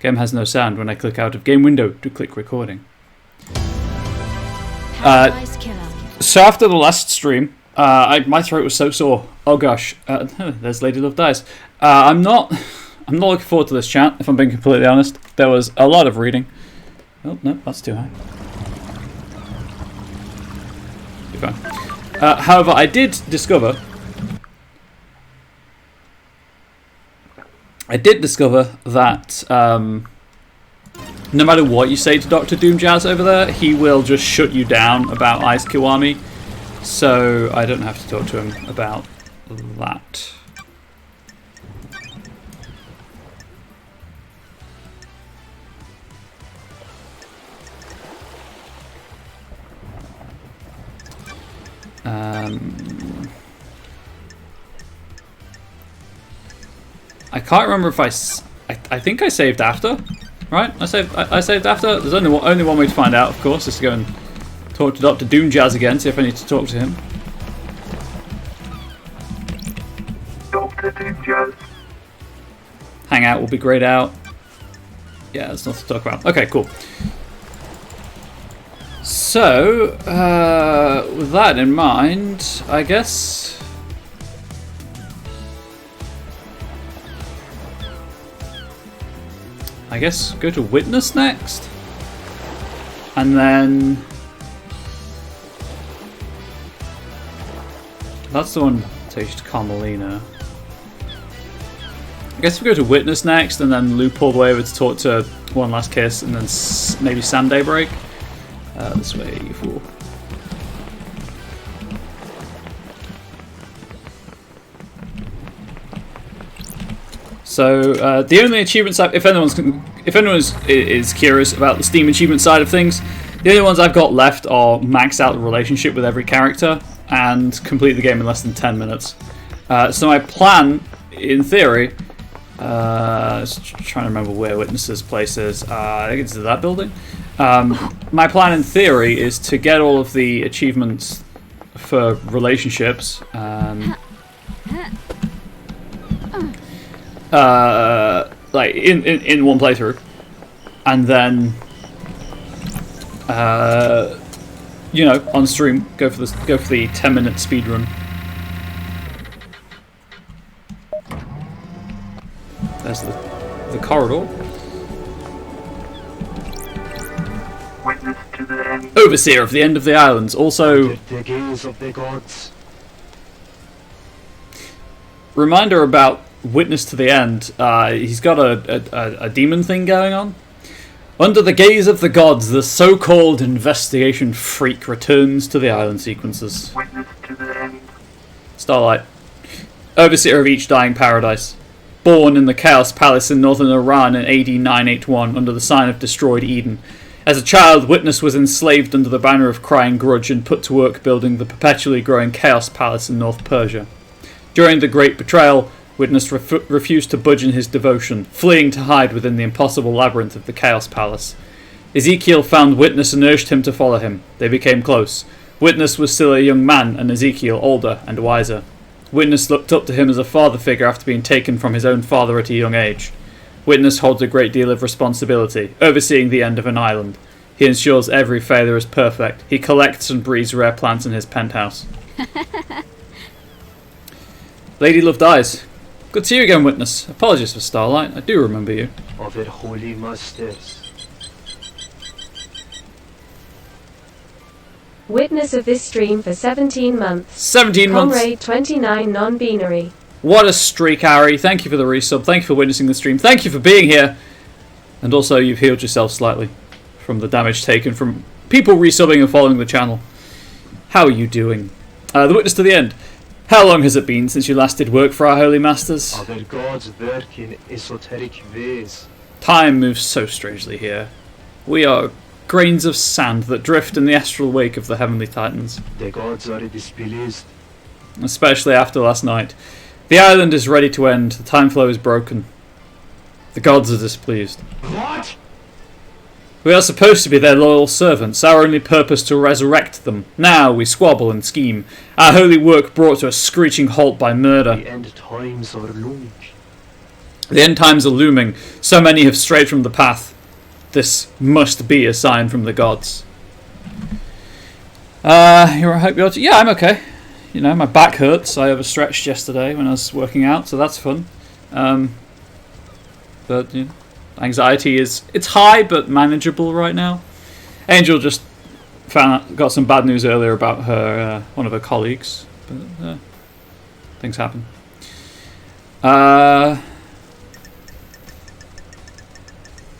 Game has no sound when I click out of game window to click recording. So after the last stream, my throat was so sore. Oh gosh, there's Lady Love Dies. I'm not looking forward to this chat, if I'm being completely honest. There was a lot of reading. Oh no, that's too high. Be fine. However, I did discover that no matter what you say to Dr. Doomjazz over there, he will just shut you down about Ice Kiwami. So I don't have to talk to him about that. I can't remember if I think I saved after, right? I saved after. There's only one way to find out, of course, is to go and talk to Dr. Doomjazz again, see if I need to talk to him. Dr. Doomjazz. Hangout will be grayed out. Yeah, there's nothing to talk about. Okay, cool. So, with that in mind, I guess go to Witness next, and then that's the one that takes you to Carmelina. I guess we go to Witness next, and then loop all the way over to talk to One Last Kiss, and then maybe Sand Daybreak. This way, you fool. So the only achievements if anyone is curious about the Steam achievement side of things, the only ones I've got left are max out the relationship with every character and complete the game in less than 10 minutes. So my plan, in theory, just trying to remember where Witness's place is. I think it's that building. My plan, in theory, is to get all of the achievements for relationships. Like in one playthrough, and then you know, on stream go for the 10-minute speed run. There's the corridor. Witness to the end. Overseer of the End of the Islands. Also, The gaze of the gods. reminder about Witness to the End. He's got a demon thing going on. Under the gaze of the gods, the so-called investigation freak returns to the island sequences. Witness to the end. Starlight. Overseer of each dying paradise. Born in the Chaos Palace in northern Iran in AD 981 under the sign of destroyed Eden. As a child, Witness was enslaved under the banner of Crying Grudge and put to work building the perpetually growing Chaos Palace in North Persia. During the Great Betrayal, Witness refused to budge in his devotion, fleeing to hide within the impossible labyrinth of the Chaos Palace. Ezekiel found Witness and urged him to follow him. They became close. Witness was still a young man, and Ezekiel older and wiser. Witness looked up to him as a father figure after being taken from his own father at a young age. Witness holds a great deal of responsibility, overseeing the end of an island. He ensures every failure is perfect. He collects and breeds rare plants in his penthouse. Lady Love Dies. Good to see you again, Witness. Apologies for Starlight. I do remember you. Of their holy masters. Witness of this stream for 17 months. 17 months. Comrade 29 non-binary. What a streak, Harry. Thank you for the resub. Thank you for witnessing the stream. Thank you for being here. And also, you've healed yourself slightly from the damage taken from people resubbing and following the channel. How are you doing? The Witness to the End. How long has it been since you last did work for our holy masters? Other gods work in esoteric ways. Time moves so strangely here. We are grains of sand that drift in the astral wake of the heavenly titans. The gods are displeased. Especially after last night. The island is ready to end. The time flow is broken. The gods are displeased. What? We are supposed to be their loyal servants, our only purpose to resurrect them. Now we squabble and scheme, our holy work brought to a screeching halt by murder. The end times are looming. The end times are looming. So many have strayed from the path. This must be a sign from the gods. Yeah, I'm okay. You know, my back hurts. I overstretched yesterday when I was working out, so that's fun. But you know, anxiety it's high but manageable right now. Angel just got some bad news earlier about her one of her colleagues, but things happen.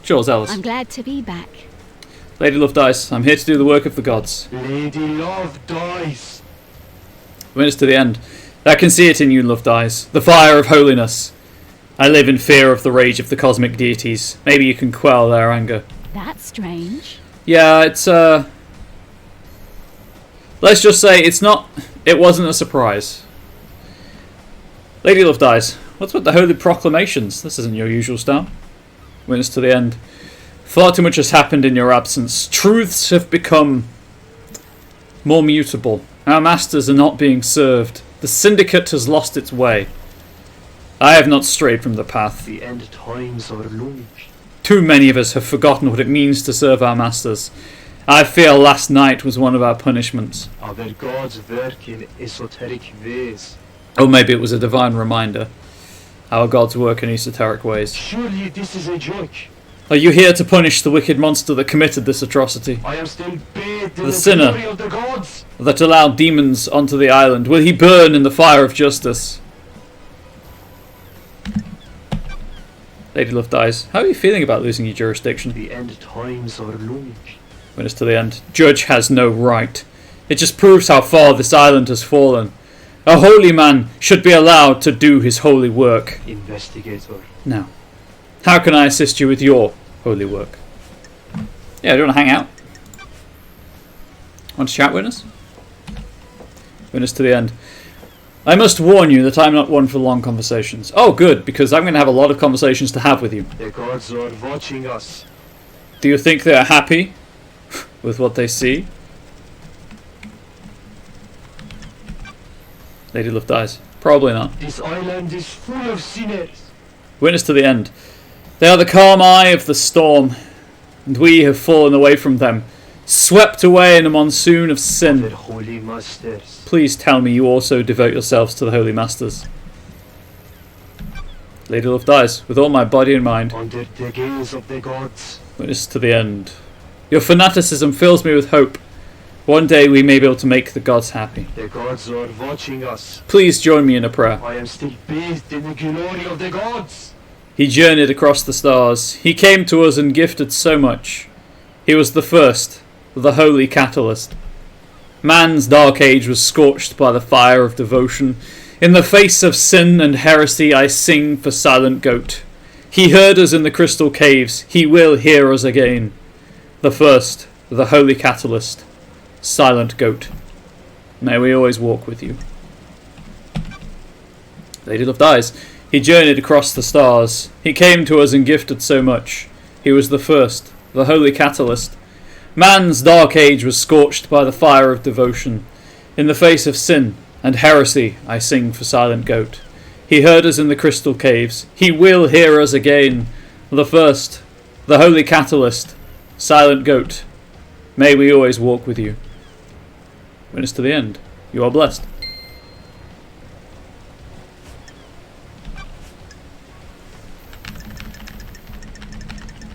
Jules Ellis. I'm glad to be back. Lady Love Dice, I'm here to do the work of the gods. Lady Love dies. Witness to the end. I can see it in you, Love Dice. The fire of holiness. I live in fear of the rage of the cosmic deities. Maybe you can quell their anger. That's strange. Yeah, it's let's just say it wasn't a surprise. Lady Love Dice, what's with the holy proclamations? This isn't your usual style. Witness to the end. Far too much has happened in your absence. Truths have become more mutable. Our masters are not being served. The syndicate has lost its way. I have not strayed from the path. The end times are looming. Too many of us have forgotten what it means to serve our masters. I fear last night was one of our punishments. Our gods work in esoteric ways. Or maybe it was a divine reminder. Our gods work in esoteric ways. Surely this is a joke. Are you here to punish the wicked monster that committed this atrocity? I am still bathed in The the sinner. glory of the gods. That allowed demons onto the island? Will he burn in the fire of justice? Lady Love dies. How are you feeling about losing your jurisdiction? The end times are looming. Witness to the end. Judge has no right. It just proves how far this island has fallen. A holy man should be allowed to do his holy work. Investigator. Now, how can I assist you with your holy work? Yeah, do you want to hang out? Want to chat, Witness? Witness to the end. I must warn you that I'm not one for long conversations. Oh, good, because I'm going to have a lot of conversations to have with you. The gods are watching us. Do you think they are happy with what they see? Lady Love dies. Probably not. This island is full of sinners. Witness to the end. They are the calm eye of the storm, and we have fallen away from them, swept away in a monsoon of sin. Their holy masters. Please tell me you also devote yourselves to the Holy Masters. Lady Love dies, with all my body and mind. Under the gaze of the gods. Witness to the end. Your fanaticism fills me with hope. One day we may be able to make the gods happy. The gods are watching us. Please join me in a prayer. I am still bathed in the glory of the gods. He journeyed across the stars. He came to us and gifted so much. He was the first, the holy catalyst. Man's dark age was scorched by the fire of devotion. In the face of sin and heresy I sing for Silent Goat. He heard us in the crystal caves. He will hear us again. The first, the holy catalyst. Silent Goat. May we always walk with you. Lady Love dies. He journeyed across the stars. He came to us and gifted so much. He was the first, the holy catalyst. Man's dark age was scorched by the fire of devotion. In the face of sin and heresy I sing for Silent Goat. He heard us in the crystal caves. He will hear us again. The first, the holy catalyst. Silent Goat. May we always walk with you. Witness to the end. You are blessed.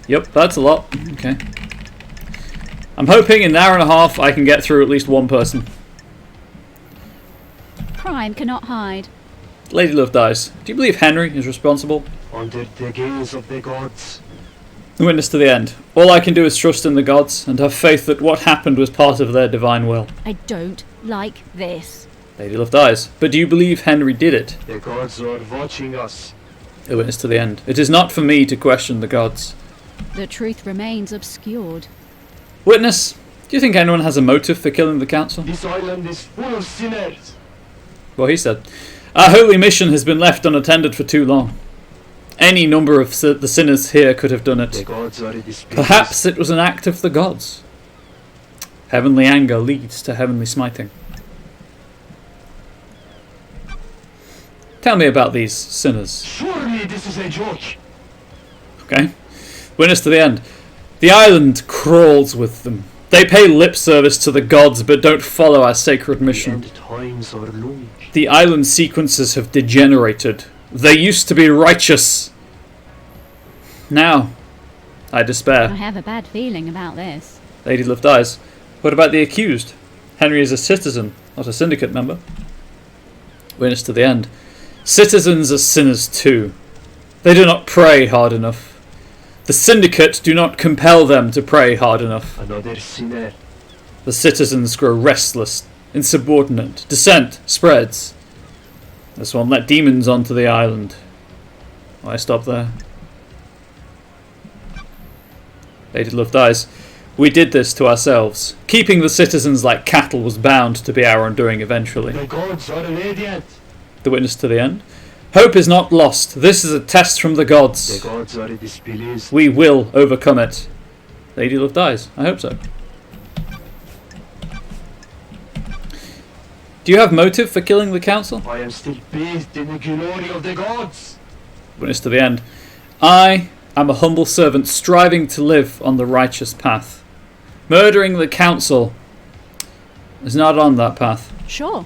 Yep, that's a lot. Okay. I'm hoping in an hour and a half I can get through at least one person. Crime cannot hide. Lady Love dies. Do you believe Henry is responsible? Under the gaze of the gods. Witness to the end. All I can do is trust in the gods and have faith that what happened was part of their divine will. I don't like this. Lady Love dies. But do you believe Henry did it? The gods are watching us. A witness to the end. It is not for me to question the gods. The truth remains obscured. Witness, do you think anyone has a motive for killing the council? This island is full of sinners. Well, he said. Our holy mission has been left unattended for too long. Any number of the sinners here could have done The it. gods are displeased. Perhaps it was an act of the gods. Heavenly anger leads to heavenly smiting. Tell me about these sinners. Surely this is a joke. Okay. Witness to the end. The island crawls with them. They pay lip service to the gods, but don't follow our sacred The mission. end times are long. The island sequences have degenerated. They used to be righteous. Now, I I despair. have a bad feeling about this. Lady Lift Eyes. What about the accused? Henry is a citizen, not a syndicate member. Witness to the end. Citizens are sinners too. They do not pray hard enough. The syndicate do not compel them to pray hard enough. Another sinner. The citizens grow restless, insubordinate. Dissent spreads. This one let demons onto the island. Why stop there? Lady Lift Eyes. We did this to ourselves. Keeping the citizens like cattle was bound to be our undoing eventually. The gods are radiant. The witness to the end. Hope is not lost. This is a test from the The gods. gods are displeased. We will overcome it. Lady Love dies. I hope so. Do you have motive for killing the council? I am still bathed in the glory of the gods. Witness to the end. I am a humble servant striving to live on the righteous path. Murdering the council is not on that path. Sure.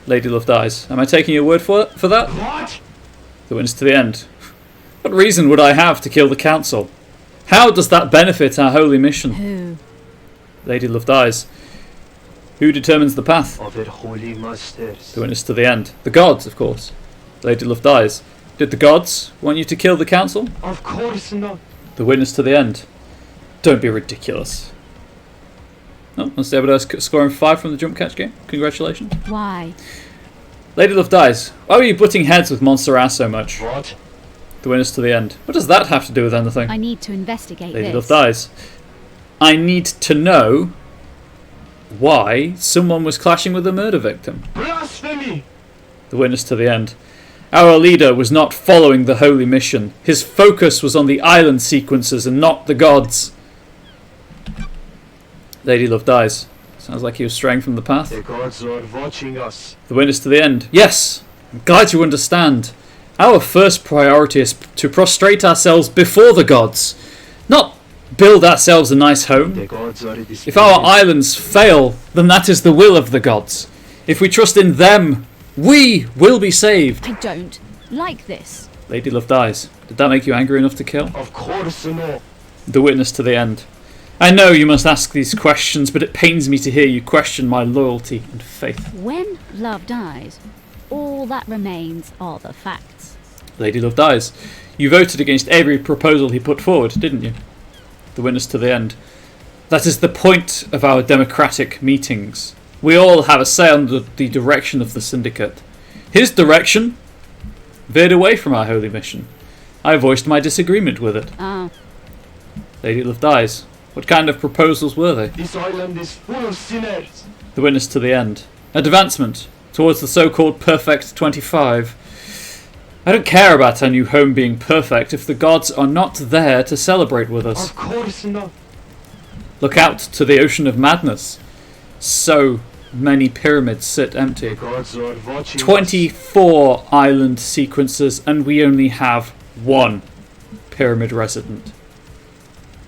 Lady Love dies. Am I taking your word for that? What? The witness to the end. What reason would I have to kill the council? How does that benefit our holy mission? Who? Lady Love dies. Who determines the path? Of their holy masters. The witness to the end. The gods, of course. Lady Love dies. Did the gods want you to kill the council? Of course not. The witness to the end. Don't be ridiculous. Oh, that's Debidos scoring 5 from the jump catch game. Congratulations. Why? Lady Love dies. Why were you butting heads with Montserrat so much? What? The witness to the end. What does that have to do with anything? I need to investigate Lady Love this. dies. I need to know why someone was clashing with a murder victim. Blasphemy! The witness to the end. Our leader was not following the holy mission. His focus was on the island sequences and not the gods. Lady Love dies. Sounds like he was straying from the path. The gods are watching us. The witness to the end. Yes, I'm glad you understand. Our first priority is to prostrate ourselves before the gods, not build ourselves a nice home. The gods are displeased. If our islands fail, then that is the will of the gods. If we trust in them, we will be saved. I don't like this. Lady Love dies. Did that make you angry enough to kill? Of course not. The witness to the end. I know you must ask these questions, but it pains me to hear you question my loyalty and faith. When love dies, all that remains are the facts. Lady Love dies. You voted against every proposal he put forward, didn't you? The witness to the end. That is the point of our democratic meetings. We all have a say on the direction of the syndicate. His direction veered away from our holy mission. I voiced my disagreement with it. Ah, Lady Love dies. What kind of proposals were they? This island is full of sinners. The witness to the end. Advancement towards the so-called perfect 25. I don't care about our new home being perfect if the gods are not there to celebrate with us. Of course not. Look out to the ocean of madness. So many pyramids sit The empty. gods are watching us. 24 island sequences and we only have one pyramid resident.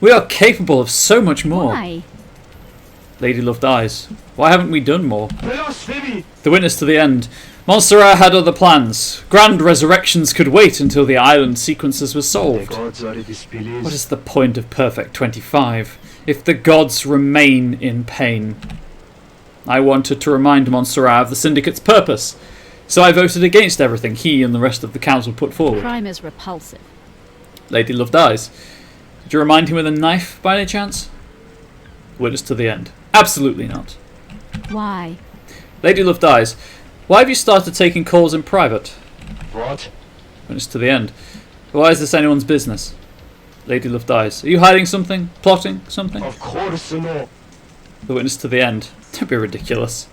We are capable of so much more. why? Lady Love dies. Why haven't we done more? Blasphemy! The witness to the end. Montserrat had other plans. Grand resurrections could wait until the island sequences were The solved. gods are displeased. What is the point of Perfect 25 if the gods remain in pain? I wanted to remind Montserrat of the Syndicate's purpose, so I voted against everything he and the rest of the council put forward. Crime is repulsive. Lady Love dies. Did you remind him with a knife by any chance? Witness to the end. Absolutely not. Why? Lady Love dies. Why have you started taking calls in private? What? Witness to the end. Why is this anyone's business? Lady Love dies. Are you hiding something? Plotting something? Of course not. The witness to the end. Don't be ridiculous.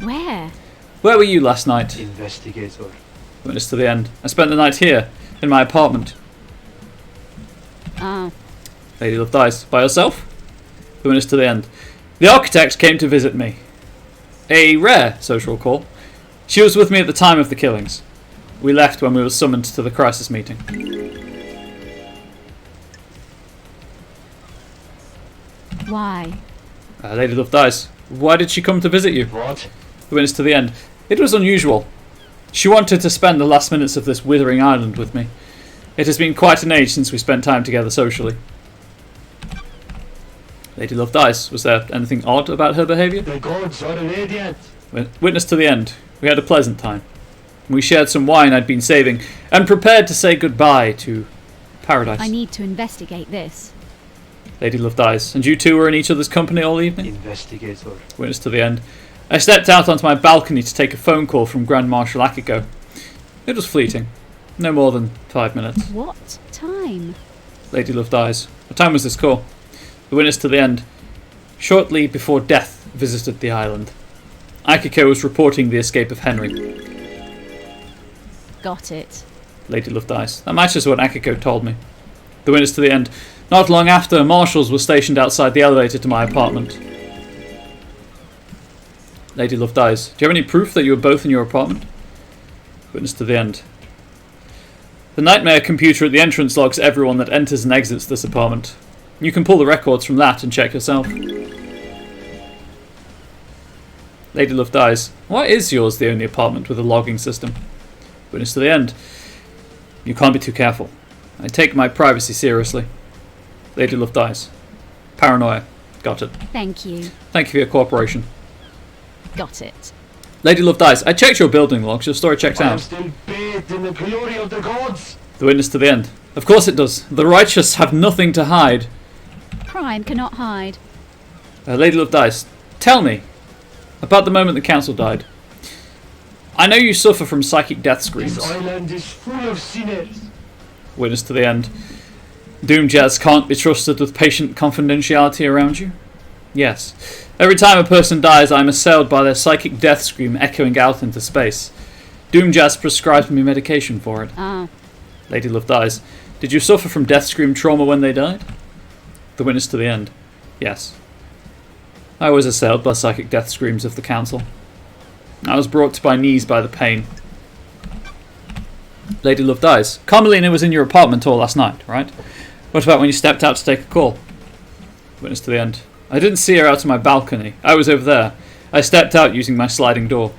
Where? Where were you last night? Investigator. Witness to the end. I spent the night here, in my apartment. Ah, Lady Love dies. By herself? The witness to the end. The architect came to visit me. A rare social call. She was with me at the time of the killings. We left when we were summoned to the crisis meeting. Why? Lady Love dies. Why did she come to visit you? What? The witness to the end. It was unusual. She wanted to spend the last minutes of this withering island with me. It has been quite an age since we spent time together socially. Lady Love dies. Was there anything odd about her behaviour? The gods are radiant. Witness to the end. We had a pleasant time. We shared some wine I'd been saving and prepared to say goodbye to paradise. I need to investigate this. Lady Love dies. And you two were in each other's company all evening? Investigator. Witness to the end. I stepped out onto my balcony to take a phone call from Grand Marshal Akiko. It was fleeting. No more than 5 minutes. What time? Lady Love dies. What time was this call? The witness to the end. Shortly before death visited the island. Akiko was reporting the escape of Henry. Got it. Lady Love dies. That matches what Akiko told me. The witness to the end. Not long after, marshals were stationed outside the elevator to my apartment. Lady Love dies. Do you have any proof that you were both in your apartment? Witness to the end. The nightmare computer at the entrance logs everyone that enters and exits this apartment. You can pull the records from that and check yourself. Lady Love dies. Why is yours the only apartment with a logging system? Witness to the end. You can't be too careful. I take my privacy seriously. Lady Love dies. Paranoia. Got it. Thank you. Thank you for your cooperation. Got it. Lady Love dies. I checked your building logs. Your story checks I am out. still bathed in the glory of the gods. The witness to the end. Of course it does. The righteous have nothing to hide. Crime cannot hide. Lady Love dies. Tell me about the moment the council died. I know you suffer from psychic death screams. This island is full of sinners. Witness to the end. Doom Jazz can't be trusted with patient confidentiality around you? Yes. Every time a person dies, I am assailed by their psychic death scream echoing out into space. Doom Jazz prescribes me medication for it. Ah, Lady Love dies. Did you suffer from death scream trauma when they died? The witness to the end. Yes. I was assailed by psychic death screams of the council. I was brought to my knees by the pain. Lady Love dies. Carmelina was in your apartment all last night, right? What about when you stepped out to take a call? Witness to the end. I didn't see her out of my balcony. I was over there. I stepped out using my sliding door.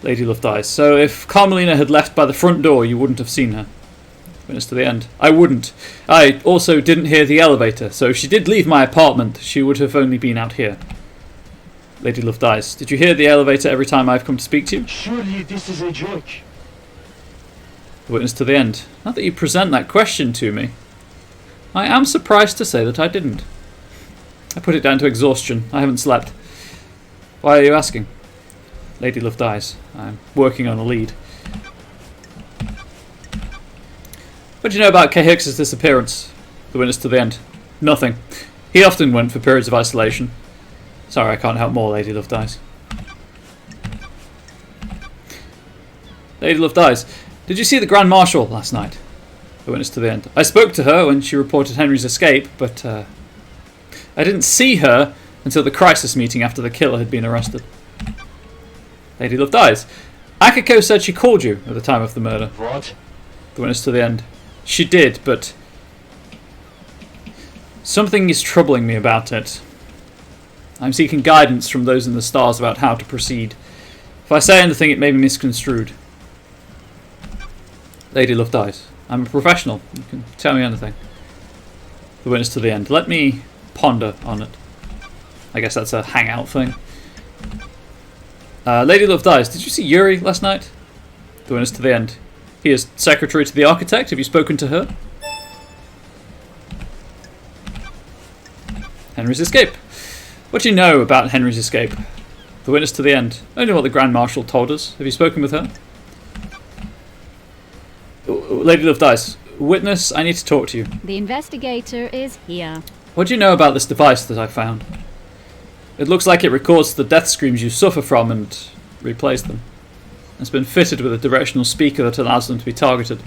Lady Love dies. So if Carmelina had left by the front door, you wouldn't have seen her. Witness to the end. I wouldn't. I also didn't hear the elevator, so if she did leave my apartment, she would have only been out here. Lady Love dies. Did you hear the elevator every time I've come to speak to you? Surely this is a joke. The witness to the end. Now that you present that question to me, I am surprised to say that I didn't. I put it down to exhaustion. I haven't slept. Why are you asking? Lady Love dies. I'm working on a lead. What do you know about K. Hicks's disappearance? The witness to the end. Nothing. He often went for periods of isolation. Sorry, I can't help more. Lady Love dies. Lady Love dies. Did you see the Grand Marshal last night? The witness to the end. I spoke to her when she reported Henry's escape, but I didn't see her until the crisis meeting after the killer had been arrested. Lady Love dies. Akiko said she called you at the time of the murder. What? The witness to the end. She did, but something is troubling me about it. I'm seeking guidance from those in the stars about how to proceed. If I say anything, it may be misconstrued. Lady Love dies. I'm a professional. You can tell me anything. The witness to the end. Let me ponder on it. I guess that's a hangout thing. Lady Love dies. Did you see Yuri last night? The witness to the end. He is secretary to the architect. Have you spoken to her? Henry's escape. What do you know about Henry's escape? The witness to the end. Only what the Grand Marshal told us. Have you spoken with her? Lady Love dies. Witness, I need to talk to you. the investigator is here. What do you know about this device that I found? It looks like it records the death screams you suffer from and replays them. It's been fitted with a directional speaker that allows them to be targeted.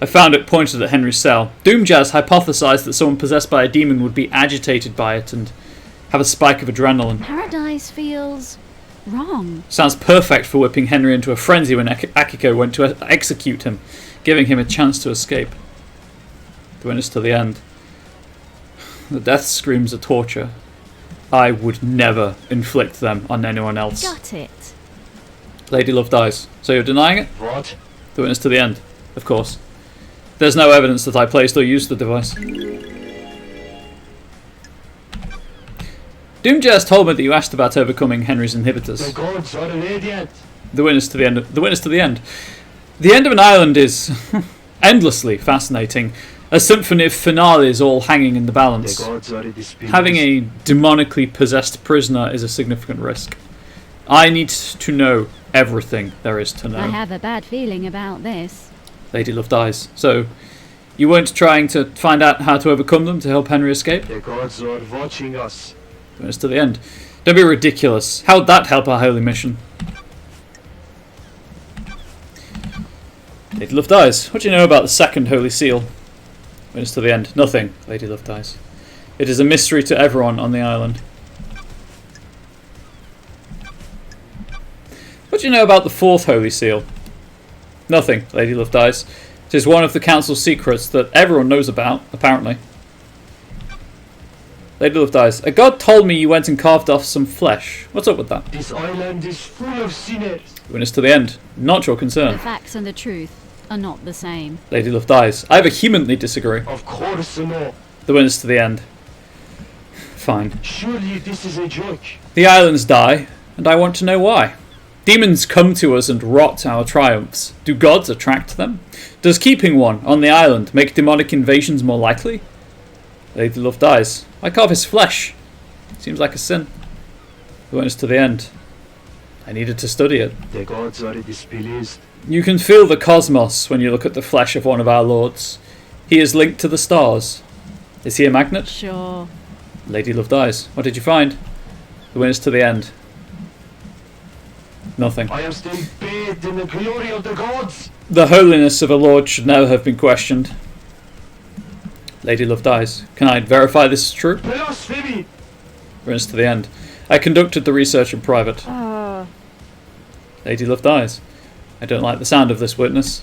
I found it pointed at Henry's cell. Doomjazz hypothesized that someone possessed by a demon would be agitated by it and have a spike of adrenaline. Paradise feels wrong. Sounds perfect for whipping Henry into a frenzy when Akiko went to execute him, giving him a chance to escape. The witness to the end. The death screams are torture. I would never inflict them on anyone else. Got it. Lady Love dies. So you're denying it? What? The witness to the end. Of course. There's no evidence that I placed or used the device. Doomjazz told me that you asked about overcoming Henry's The inhibitors. gods are radiant. The witness to the end. The witness to the end. The end of an island is endlessly fascinating. A symphony of finales all hanging in the The balance. gods are displeased. Having a demonically possessed prisoner is a significant risk. I need to know everything there is to know. I have a bad feeling about this. Lady Love dies. So, you weren't trying to find out how to overcome them to help Henry escape? The gods are watching us. Witness to the end. Don't be ridiculous. How'd that help our holy mission? Lady Love dies. What do you know about the second holy seal? Witness to the end. Nothing. Lady Love dies. It is a mystery to everyone on the island. What do you know about the fourth holy seal? Nothing. Lady Love dies. It is one of the council's secrets that everyone knows about, apparently. Lady Love dies. A god told me you went and carved off some flesh. What's up with that? This island is full of sinners. Witness to the end. Not your The concern. facts and the truth are not the same. Lady Love dies. I vehemently disagree. Of course no. The witness to the end. Fine. Surely this is a joke. The islands die, and I want to know why. Demons come to us and rot our triumphs. Do gods attract them? Does keeping one on the island make demonic invasions more likely? Lady Love dies. I carve his flesh. Seems like a sin. The witness to the end. I needed to study it. The gods are displeased. You can feel the cosmos when you look at the flesh of one of our lords. He is linked to the stars. Is he a magnet? Sure. Lady Love dies. What did you find? The witness to the end. Nothing. I am still bathed in the glory of the gods. The holiness of a lord should never have been questioned. Lady Love dies. Can I verify this is true? Blasphemy. Witness to the end. I conducted the research in private. Lady Love dies. I don't like the sound of this witness.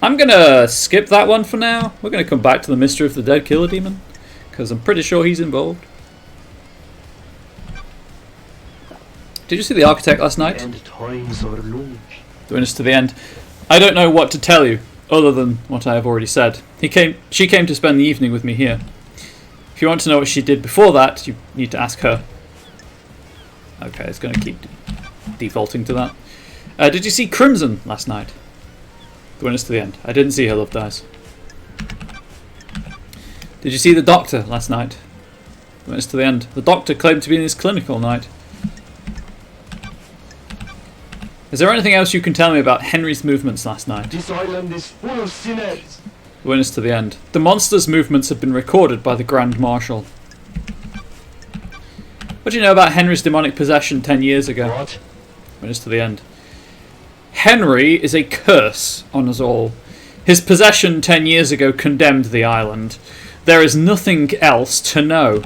I'm gonna skip that one for now. We're gonna come back to the mystery of the dead killer demon, because I'm pretty sure he's involved. Did you see The Architect last night? And times are long. The witness to the end. I don't know what to tell you, other than what I have already said. She came to spend the evening with me here. If you want to know what she did before that, you need to ask her. Okay, it's going to keep defaulting to that. Did you see Crimson last night? The witness to the end. I didn't see her. Love dies. Did you see the doctor last night? The witness to the end. The doctor claimed to be in his clinic all night. Is there anything else you can tell me about Henry's movements last night? This island is full of sinners. The witness to the end. The monster's movements have been recorded by the Grand Marshal. What do you know about Henry's demonic possession 10 years ago? What? Witness to the end. Henry is a curse on us all. His possession 10 years ago condemned the island. There is nothing else to know.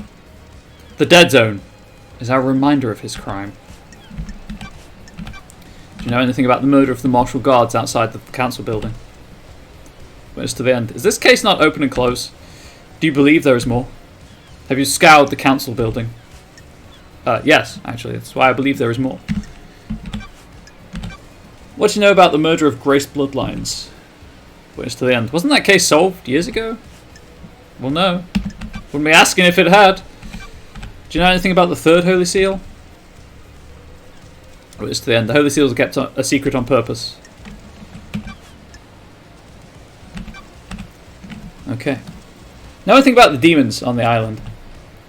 The Dead Zone is our reminder of his crime. Do you know anything about the murder of the martial guards outside the council building? Witness to the end. Is this case not open and closed? Do you believe there is more? Have you scoured the council building? Yes, actually. That's why I believe there is more. What do you know about the murder of Grace Bloodlines? Witness to the end. Wasn't that case solved years ago? Well, no. Wouldn't be asking if it had. Do you know anything about the third Holy Seal? Witness to the end. The Holy Seals are kept a secret on purpose. Okay. Know anything about the demons on the island?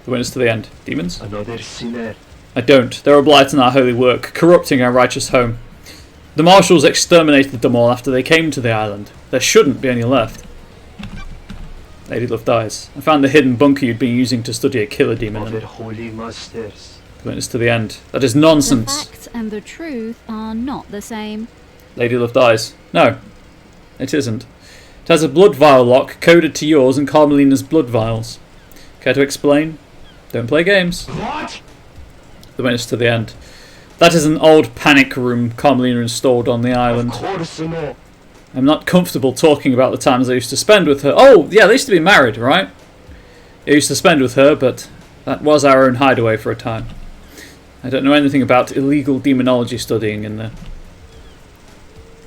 The witness to the end. Demons? Another sinner. I don't. They're a blight on our holy work, corrupting our righteous home. The marshals exterminated them all after they came to the island. There shouldn't be any left. Lady Love dies. I found the hidden bunker you'd been using to study a killer demon. Other And holy masters. the witness to the end. That is The nonsense. facts and the truth are not the same. Lady Love dies. No, it isn't. It has a blood vial lock coded to yours and Carmelina's blood vials. Care to explain? Don't play games. What? The witness to the end. That is an old panic room Carmelina installed on the Of island. course not. I'm not comfortable talking about the times I used to spend with her. Oh, yeah, they used to be married, right? I used to spend with her, but that was our own hideaway for a time. I don't know anything about illegal demonology studying in there.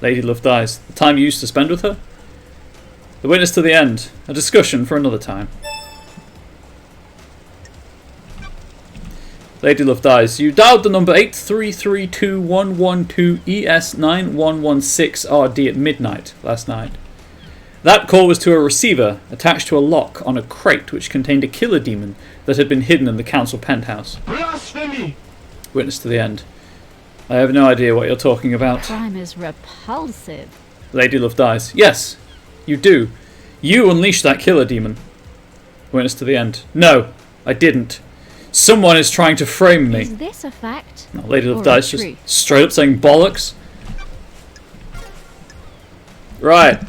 Lady Love Dies. The time you used to spend with her? The witness to the end. A discussion for another time. Lady Love Dies. You dialed the number 8332112ES9116RD at midnight last night. That call was to a receiver attached to a lock on a crate which contained a killer demon that had been hidden in the council penthouse. Blasphemy! Witness to the end. I have no idea what you're talking about. Crime is repulsive. Lady Love Dies. Yes, you do. You unleashed that killer demon. Witness to the end. No, I didn't. Someone is trying to frame me. Is this a fact? No, Lady Love Or a Dies just truth? straight up saying bollocks. Right.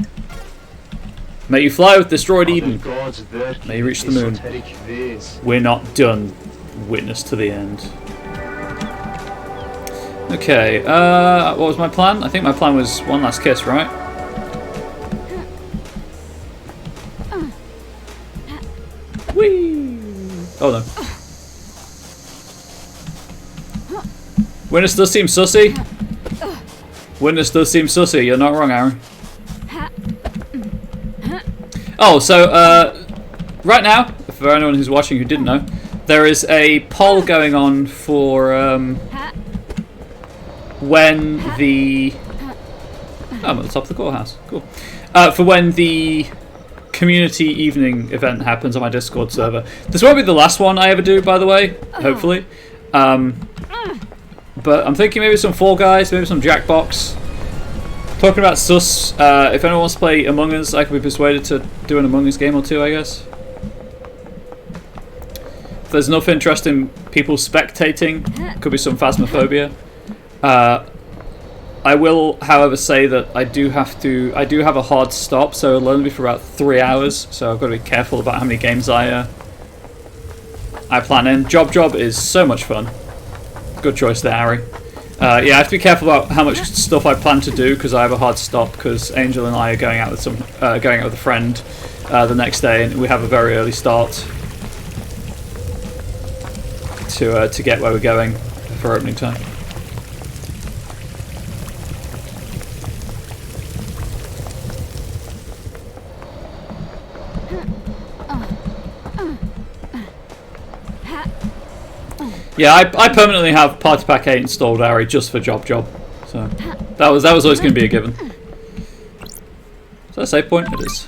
May you fly with destroyed Eden. Gods werken May you reach the moon. esoteric ways. We're not done. Witness to the end. Okay, what was my plan? I think my plan was one last kiss, right? Whee! Oh no. Witness does seem sussy. Witness does seem sussy. You're not wrong, Aaron. Oh, so right now, for anyone who's watching who didn't know, there is a poll going on for when the I'm at the top of the courthouse. Cool. For when the community evening event happens on my Discord server. This won't be the last one I ever do, by the way. Hopefully. But I'm thinking maybe some Fall Guys, maybe some Jackbox. Talking about sus, if anyone wants to play Among Us, I can be persuaded to do an Among Us game or two, I guess. If there's enough interest in people spectating, could be some Phasmophobia. I will, however, say that I do have a hard stop, so it'll only be for about 3 hours, so I've got to be careful about how many games I plan in. Job is so much fun. Good choice there, Harry. Yeah, I have to be careful about how much stuff I plan to do because I have a hard stop. Because Angel and I are going out with a friend the next day, and we have a very early start to get where we're going for opening time. Yeah, I permanently have Party Pack 8 installed, Ari, just for Job. So that was always going to be a given. Is that a save point? It is.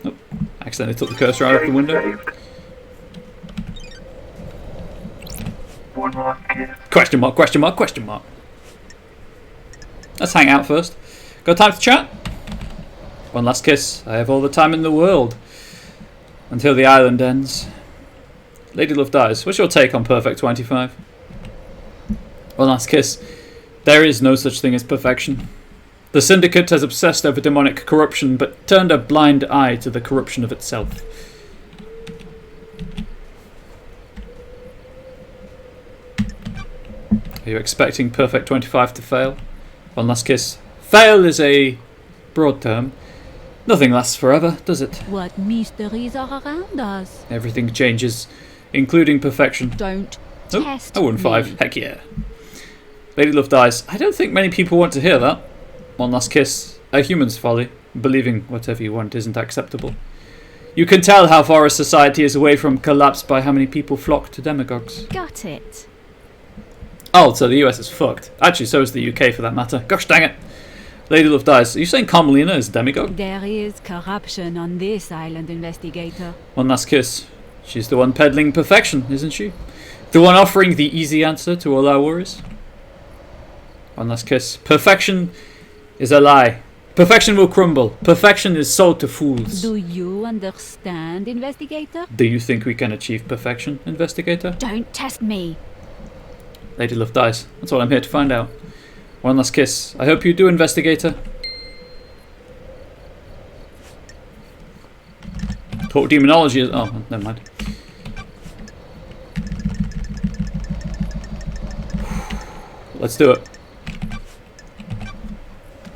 Nope. Accidentally took the cursor out of the window. Saved. One last kiss. Question mark, question mark, question mark. Let's hang out first. Got time to chat? One last kiss. I have all the time in the world. Until the island ends. Lady Love Dies. What's your take on Perfect 25? One last kiss. There is no such thing as perfection. The Syndicate has obsessed over demonic corruption, but turned a blind eye to the corruption of itself. Are you expecting Perfect 25 to fail? One last kiss. Fail is a broad term. Nothing lasts forever, does it? What mysteries are around us? Everything changes, including perfection. Don't Oh, test I won 5. me. Heck yeah. Lady Love Dies. I don't think many people want to hear that. One last kiss. A human's folly. Believing whatever you want isn't acceptable. You can tell how far a society is away from collapse by how many people flock to demagogues. Got it. Oh, so the US is fucked. Actually, so is the UK for that matter. Gosh dang it. Lady Love Dies. Are you saying Carmelina is a demigod? There is corruption on this island, investigator. One last kiss. She's the one peddling perfection, isn't she? The one offering the easy answer to all our worries. One last kiss. Perfection is a lie. Perfection will crumble. Perfection is sold to fools. Do you understand, investigator? Do you think we can achieve perfection, investigator? Don't test me. Lady Love Dies. That's what I'm here to find out. One last kiss. I hope you do, investigator. Taught demonology is... Oh, never mind. Let's do it.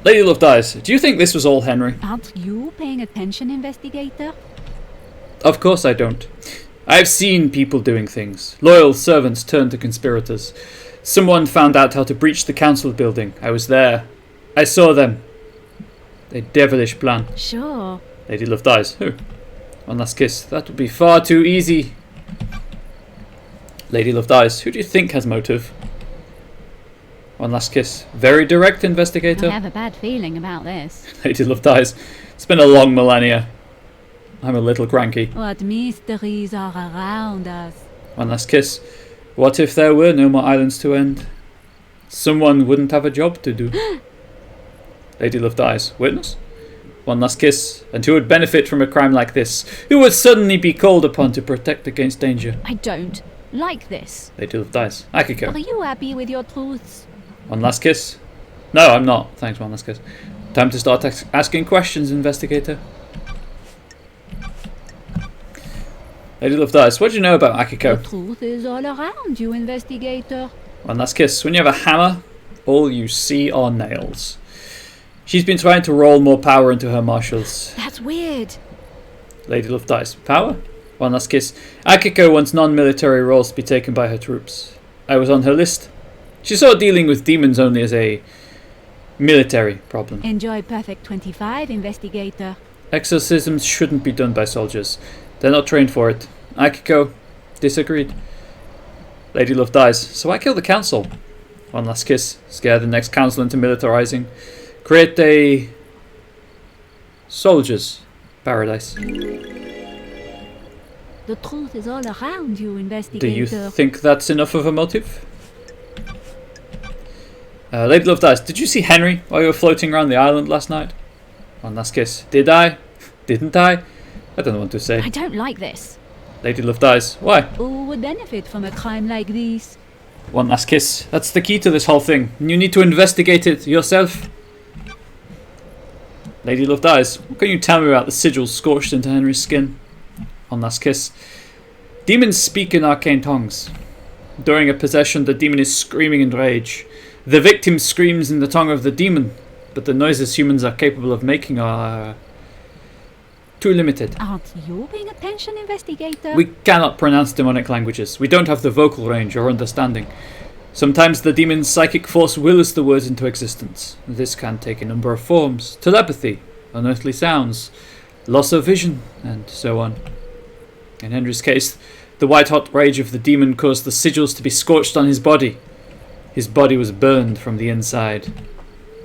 Lady Love Dies. Do you think this was all Henry? Aren't you paying attention, investigator? Of course I don't. I've seen people doing things. Loyal servants turned to conspirators. Someone found out how to breach the council building. I was there. I saw them. A devilish plan. Sure. Lady Love Dies. Who? One last kiss. That would be far too easy. Lady Love Dies. Who do you think has motive? One last kiss. Very direct, investigator. I have a bad feeling about this. Lady Love Dies. It's been a long millennia. I'm a little cranky. What mysteries are around us? One last kiss. What if there were no more islands to end? Someone wouldn't have a job to do. Lady Love Dies. Witness? One last kiss. And who would benefit from a crime like this? Who would suddenly be called upon to protect against danger? I don't like this. Lady Love Dies. Akiko. Are you happy with your truths? One last kiss. No, I'm not. Thanks, one last kiss. Time to start asking questions, investigator. Lady Love Dies. What do you know about The Akiko? truth is all around you, investigator. One last kiss. When you have a hammer, all you see are nails. She's been trying to roll more power into her marshals. That's weird. Lady Love Dies. Power? One last kiss. Akiko wants non-military roles to be taken by her troops. I was on her list. She saw dealing with demons only as a military problem. Enjoy Perfect 25, investigator. Exorcisms shouldn't be done by soldiers. They're not trained for it. Akiko disagreed. Lady Love Dies. So I killed the council. One last kiss. Scare the next council into militarizing. Create a soldiers' paradise. The truth is all around you, investigator. Do you think that's enough of a motive? Lady Love Dies. Did you see Henry while you were floating around the island last night? One last kiss. Did I? Didn't I? I don't know what to say. I don't like this. Lady Love Dies. Why? Who would benefit from a crime like this? One last kiss. That's the key to this whole thing. You need to investigate it yourself. Lady Love Dies. What can you tell me about the sigils scorched into Henry's skin? One last kiss. Demons speak in arcane tongues. During a possession, the demon is screaming in rage. The victim screams in the tongue of the demon, but the noises humans are capable of making are too limited. Aren't you paying attention, investigator? We cannot pronounce demonic languages. We don't have the vocal range or understanding. Sometimes the demon's psychic force wills the words into existence. This can take a number of forms. Telepathy, unearthly sounds, loss of vision, and so on. In Henry's case, the white-hot rage of the demon caused the sigils to be scorched on his body. His body was burned from the inside.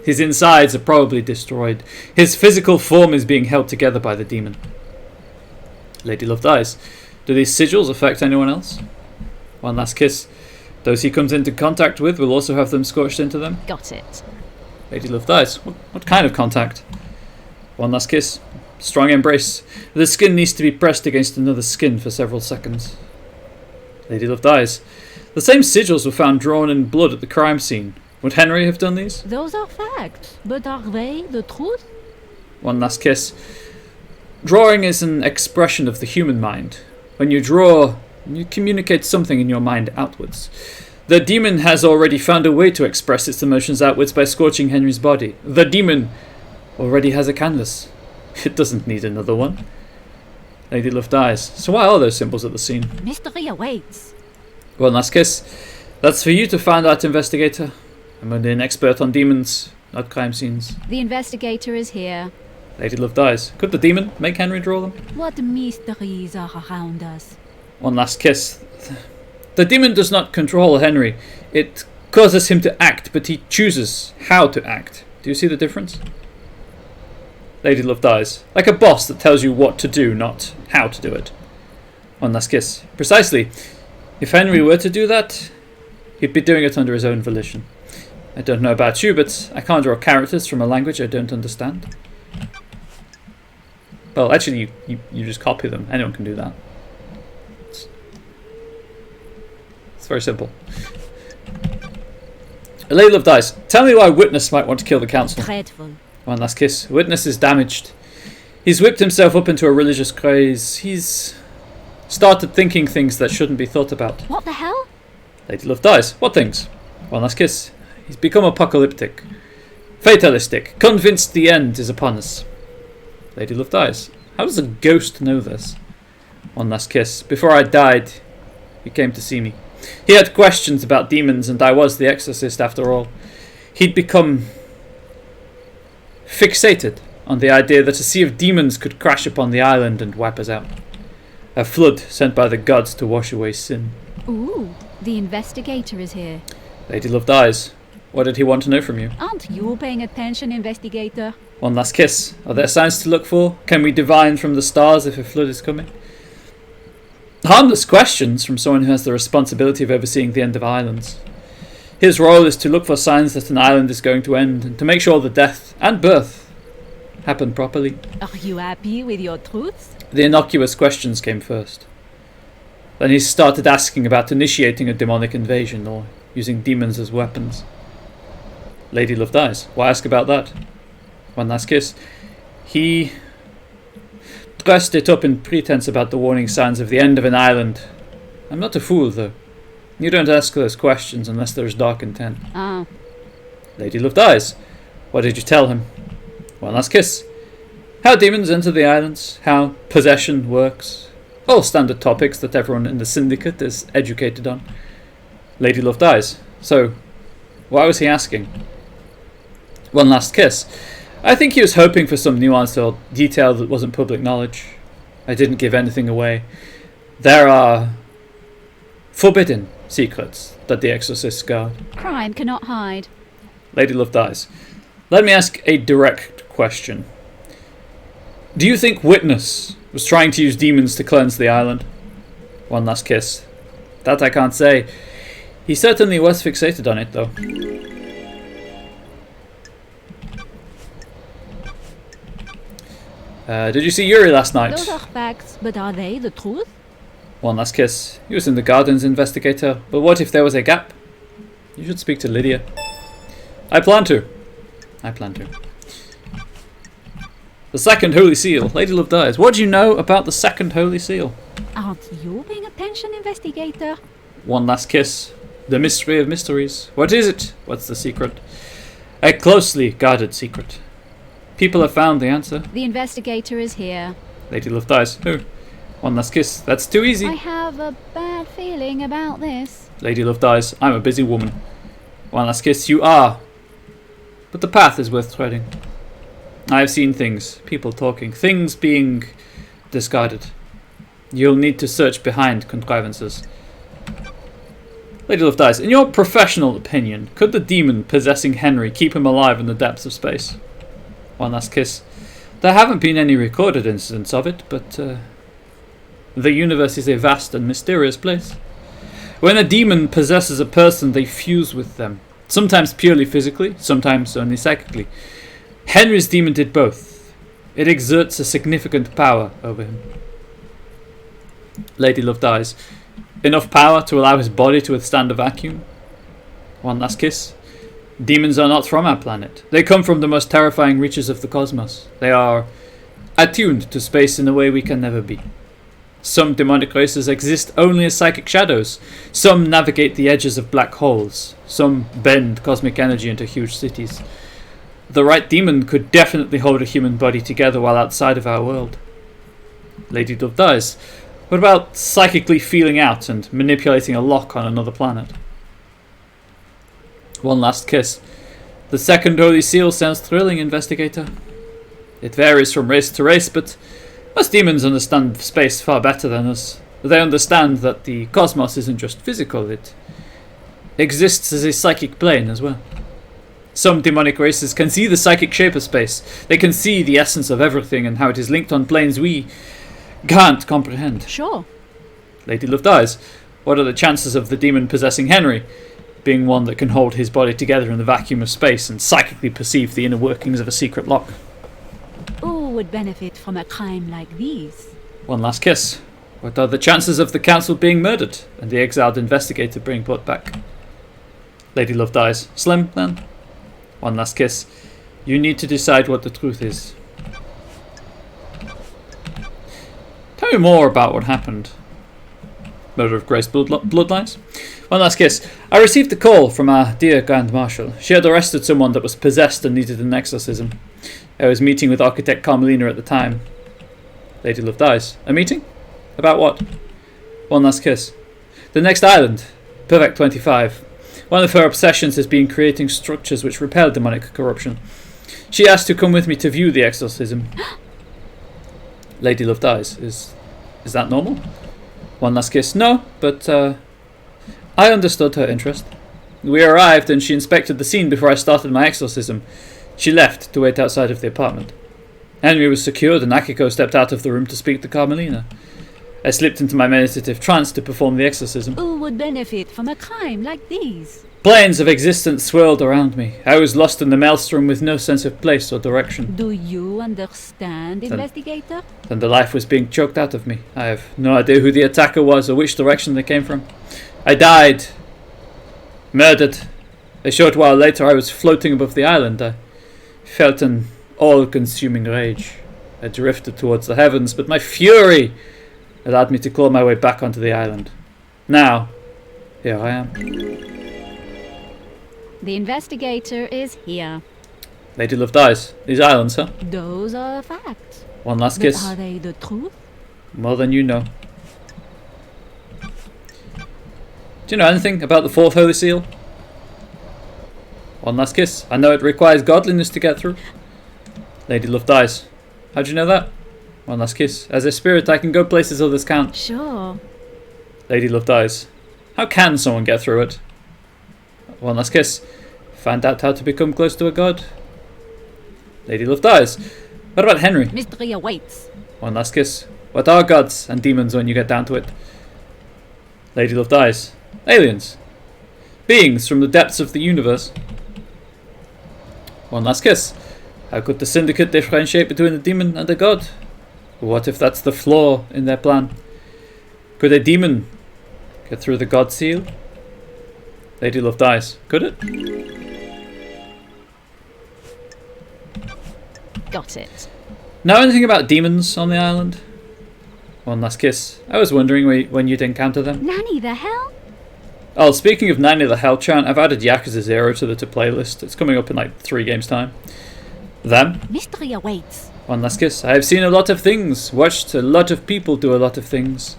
His insides are probably destroyed. His physical form is being held together by the demon. Lady Love Dies. Do these sigils affect anyone else? One last kiss. Those he comes into contact with will also have them scorched into them. Got it. Lady Love Dies. What kind of contact? One last kiss. Strong embrace. The skin needs to be pressed against another skin for several seconds. Lady Love Dies. The same sigils were found drawn in blood at the crime scene. Would Henry have done these? Those are facts, but are they the truth? One last kiss. Drawing is an expression of the human mind. When you draw, you communicate something in your mind outwards. The demon has already found a way to express its emotions outwards by scorching Henry's body. The demon already has a canvas. It doesn't need another one. Lady Love Dies. So why are those symbols at the scene? Mystery awaits. One last kiss. That's for you to find out, investigator. I'm only an expert on demons, not crime scenes. The investigator is here. Lady Love Dies. Could the demon make Henry draw them? What mysteries are around us? One last kiss. The demon does not control Henry. It causes him to act, but he chooses how to act. Do you see the difference? Lady Love Dies. Like a boss that tells you what to do, not how to do it. One last kiss. Precisely. If Henry were to do that, he'd be doing it under his own volition. I don't know about you, but I can't draw characters from a language I don't understand. Well, actually, you just copy them. Anyone can do that. It's very simple. Lady Love Dies. Tell me why Witness might want to kill the council. Dreadful. One last kiss. Witness is damaged. He's whipped himself up into a religious craze. He's started thinking things that shouldn't be thought about. What the hell? Lady Love dies. What things? One last kiss. He's become apocalyptic. Fatalistic. Convinced the end is upon us. Lady Love dies. How does a ghost know this? One last kiss. Before I died, he came to see me. He had questions about demons, and I was the exorcist after all. He'd become fixated on the idea that a sea of demons could crash upon the island and wipe us out. A flood sent by the gods to wash away sin. Ooh, the investigator is here. Lady Love dies. What did he want to know from you? Aren't you paying attention, investigator? One last kiss. Are there signs to look for? Can we divine from the stars if a flood is coming? Harmless questions from someone who has the responsibility of overseeing the end of islands. His role is to look for signs that an island is going to end, and to make sure the death and birth happen properly. Are you happy with your truths? The innocuous questions came first. Then he started asking about initiating a demonic invasion or using demons as weapons. Lady Love dies. Why ask about that? One last kiss. He dressed it up in pretense about the warning signs of the end of an island. I'm not a fool, though. You don't ask those questions unless there is dark intent. Oh. Lady Love dies. What did you tell him? One last kiss. How demons enter the islands, how possession works. All standard topics that everyone in the syndicate is educated on. Lady Love dies. So, why was he asking? One last kiss. I think he was hoping for some nuance or detail that wasn't public knowledge. I didn't give anything away. There are forbidden secrets that the exorcists guard. Crime cannot hide. Lady Love dies. Let me ask a direct question. Do you think Witness was trying to use demons to cleanse the island? One last kiss. That I can't say. He certainly was fixated on it, though. Did you see Yuri last night? Those are facts, but are they the truth? One last kiss. He was in the gardens, investigator. But what if there was a gap? You should speak to Lydia. I plan to. The second Holy Seal. Lady Love dies. What do you know about the second Holy Seal? Aren't you paying attention, investigator? One last kiss. The mystery of mysteries. What is it? What's the secret? A closely guarded secret. People have found the answer. The investigator is here. Lady Love dies. Who? One last kiss. That's too easy. I have a bad feeling about this. Lady Love dies. I'm a busy woman. One last kiss. You are. But the path is worth treading. I have seen things. People talking. Things being discarded. You'll need to search behind contrivances. Lady Love dies. In your professional opinion, could the demon possessing Henry keep him alive in the depths of space? One last kiss. There haven't been any recorded incidents of it, but the universe is a vast and mysterious place. When a demon possesses a person, they fuse with them. Sometimes purely physically, sometimes only psychically. Henry's demon did both. It exerts a significant power over him. Lady Love dies. Enough power to allow his body to withstand a vacuum? One last kiss. Demons are not from our planet. They come from the most terrifying reaches of the cosmos. They are attuned to space in a way we can never be. Some demonic races exist only as psychic shadows. Some navigate the edges of black holes. Some bend cosmic energy into huge cities. The right demon could definitely hold a human body together while outside of our world. Lady Love dies. What about psychically feeling out and manipulating a lock on another planet? One last kiss. The second Holy Seal sounds thrilling, investigator. It varies from race to race, but most demons understand space far better than us. They understand that the cosmos isn't just physical, it exists as a psychic plane as well. Some demonic races can see the psychic shape of space. They can see the essence of everything and how it is linked on planes we can't comprehend. Sure. Lady Love dies. What are the chances of the demon possessing Henry being one that can hold his body together in the vacuum of space and psychically perceive the inner workings of a secret lock? Who would benefit from a crime like this? One last kiss. What are the chances of the council being murdered and the exiled investigator being brought back? Lady Love dies. Slim, then? One last kiss. You need to decide what the truth is. me more about what happened. Murder of Grace Bloodlines. One last kiss. I received a call from our dear Grand Marshal. She had arrested someone that was possessed and needed an exorcism. I was meeting with Architect Carmelina at the time. Lady Love dies. A meeting? About what? One last kiss. The next island. Perfect 25. One of her obsessions has been creating structures which repel demonic corruption. She asked to come with me to view the exorcism. Lady Love dies. Is that normal? One last kiss. No, but I understood her interest. We arrived and she inspected the scene before I started my exorcism. She left to wait outside of the apartment. Henry was secured and Akiko stepped out of the room to speak to Carmelina. I slipped into my meditative trance to perform the exorcism. Who would benefit from a crime like these? Planes of existence swirled around me. I was lost in the maelstrom with no sense of place or direction. Do you understand, investigator? Then the life was being choked out of me. I have no idea who the attacker was or which direction they came from. I died. Murdered. A short while later I was floating above the island. I felt an all-consuming rage. I drifted towards the heavens, but my fury allowed me to claw my way back onto the island. Now, here I am. The investigator is here. Lady Love dies. These islands, huh? Those are facts. One last But kiss. are they the truth? More than you know. Do you know anything about the fourth Holy Seal? One last kiss. I know it requires godliness to get through. Lady Love dies. How'd you know that? One last kiss. As a spirit, I can go places others can't. Sure. Lady Love dies. How can someone get through it? One last kiss. Find out how to become close to a god. Lady Love dies. What about Henry? Mystery awaits. One last kiss. What are gods and demons when you get down to it? Lady Love dies. Aliens. Beings from the depths of the universe. One last kiss. How could the Syndicate differentiate between a demon and a god? What if that's the flaw in their plan? Could a demon get through the god seal? Lady Love dies. Could it? Got it. Know anything about demons on the island? One last kiss. I was wondering when you'd encounter them. Nanny the hell? Oh, speaking of Nanny the Hell chant, I've added Yakuza 0 to the playlist. It's coming up in like 3 games time. Them. Mystery awaits. One last kiss. I have seen a lot of things. Watched a lot of people do a lot of things.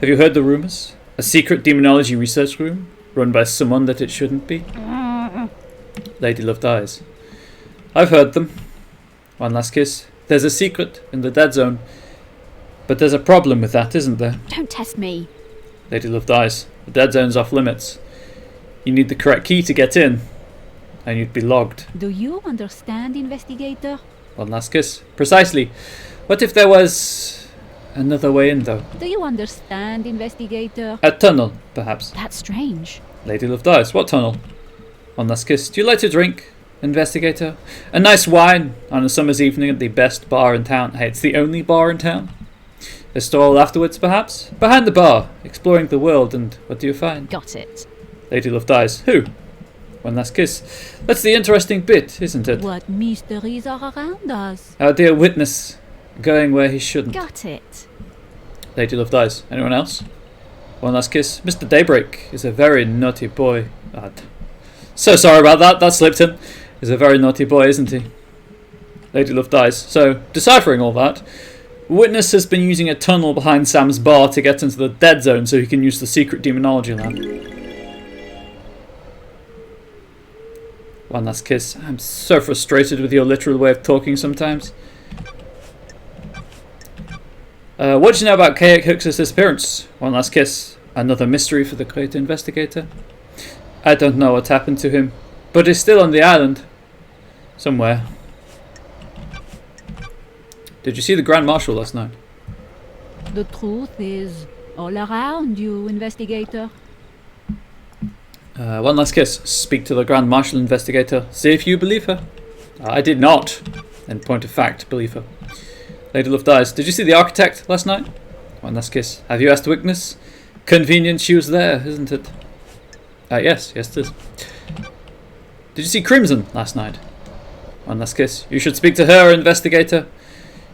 Have you heard the rumours? A secret demonology research room? Run by someone that it shouldn't be? Lady Love dies. I've heard them. One last kiss. There's a secret in the dead zone. But there's a problem with that, isn't there? Don't test me. Lady Love dies. The dead zone's off limits. You need the correct key to get in. And you'd be logged. Do you understand, investigator? One last kiss. Precisely. What if there was another way in, though? Do you understand, investigator? A tunnel, perhaps. That's strange. Lady Love dies. What tunnel? One last kiss. Do you like to drink, investigator? A nice wine on a summer's evening at the best bar in town. Hey, it's the only bar in town. A stroll afterwards, perhaps? Behind the bar, exploring the world, and what do you find? Got it. Lady Love dies. Who? One last kiss. That's the interesting bit, isn't it? What mysteries are around us? Our dear witness going where he shouldn't. Got it. Lady Love dies. Anyone else? One last kiss. Mr. Daybreak is a very naughty boy. So sorry about that. That slipped in. He's a very naughty boy, isn't he? Lady Love dies. So, deciphering all that, Witness has been using a tunnel behind Sam's bar to get into the dead zone so he can use the secret demonology lab. One last kiss. I'm so frustrated with your literal way of talking sometimes. What do you know about Kayak Hooks' disappearance? One last kiss. Another mystery for the great investigator. I don't know what happened to him, but he's still on the island. Somewhere. Did you see the Grand Marshal last night? The truth is all around you, investigator. One last kiss. Speak to the Grand Marshal, investigator. See if you believe her. I did not. In point of fact, believe her. Lady Love dies. Did you see the architect last night? One last kiss. Have you asked witness? Convenient she was there, isn't it? Yes it is. Did you see Crimson last night? One last kiss. You should speak to her, investigator.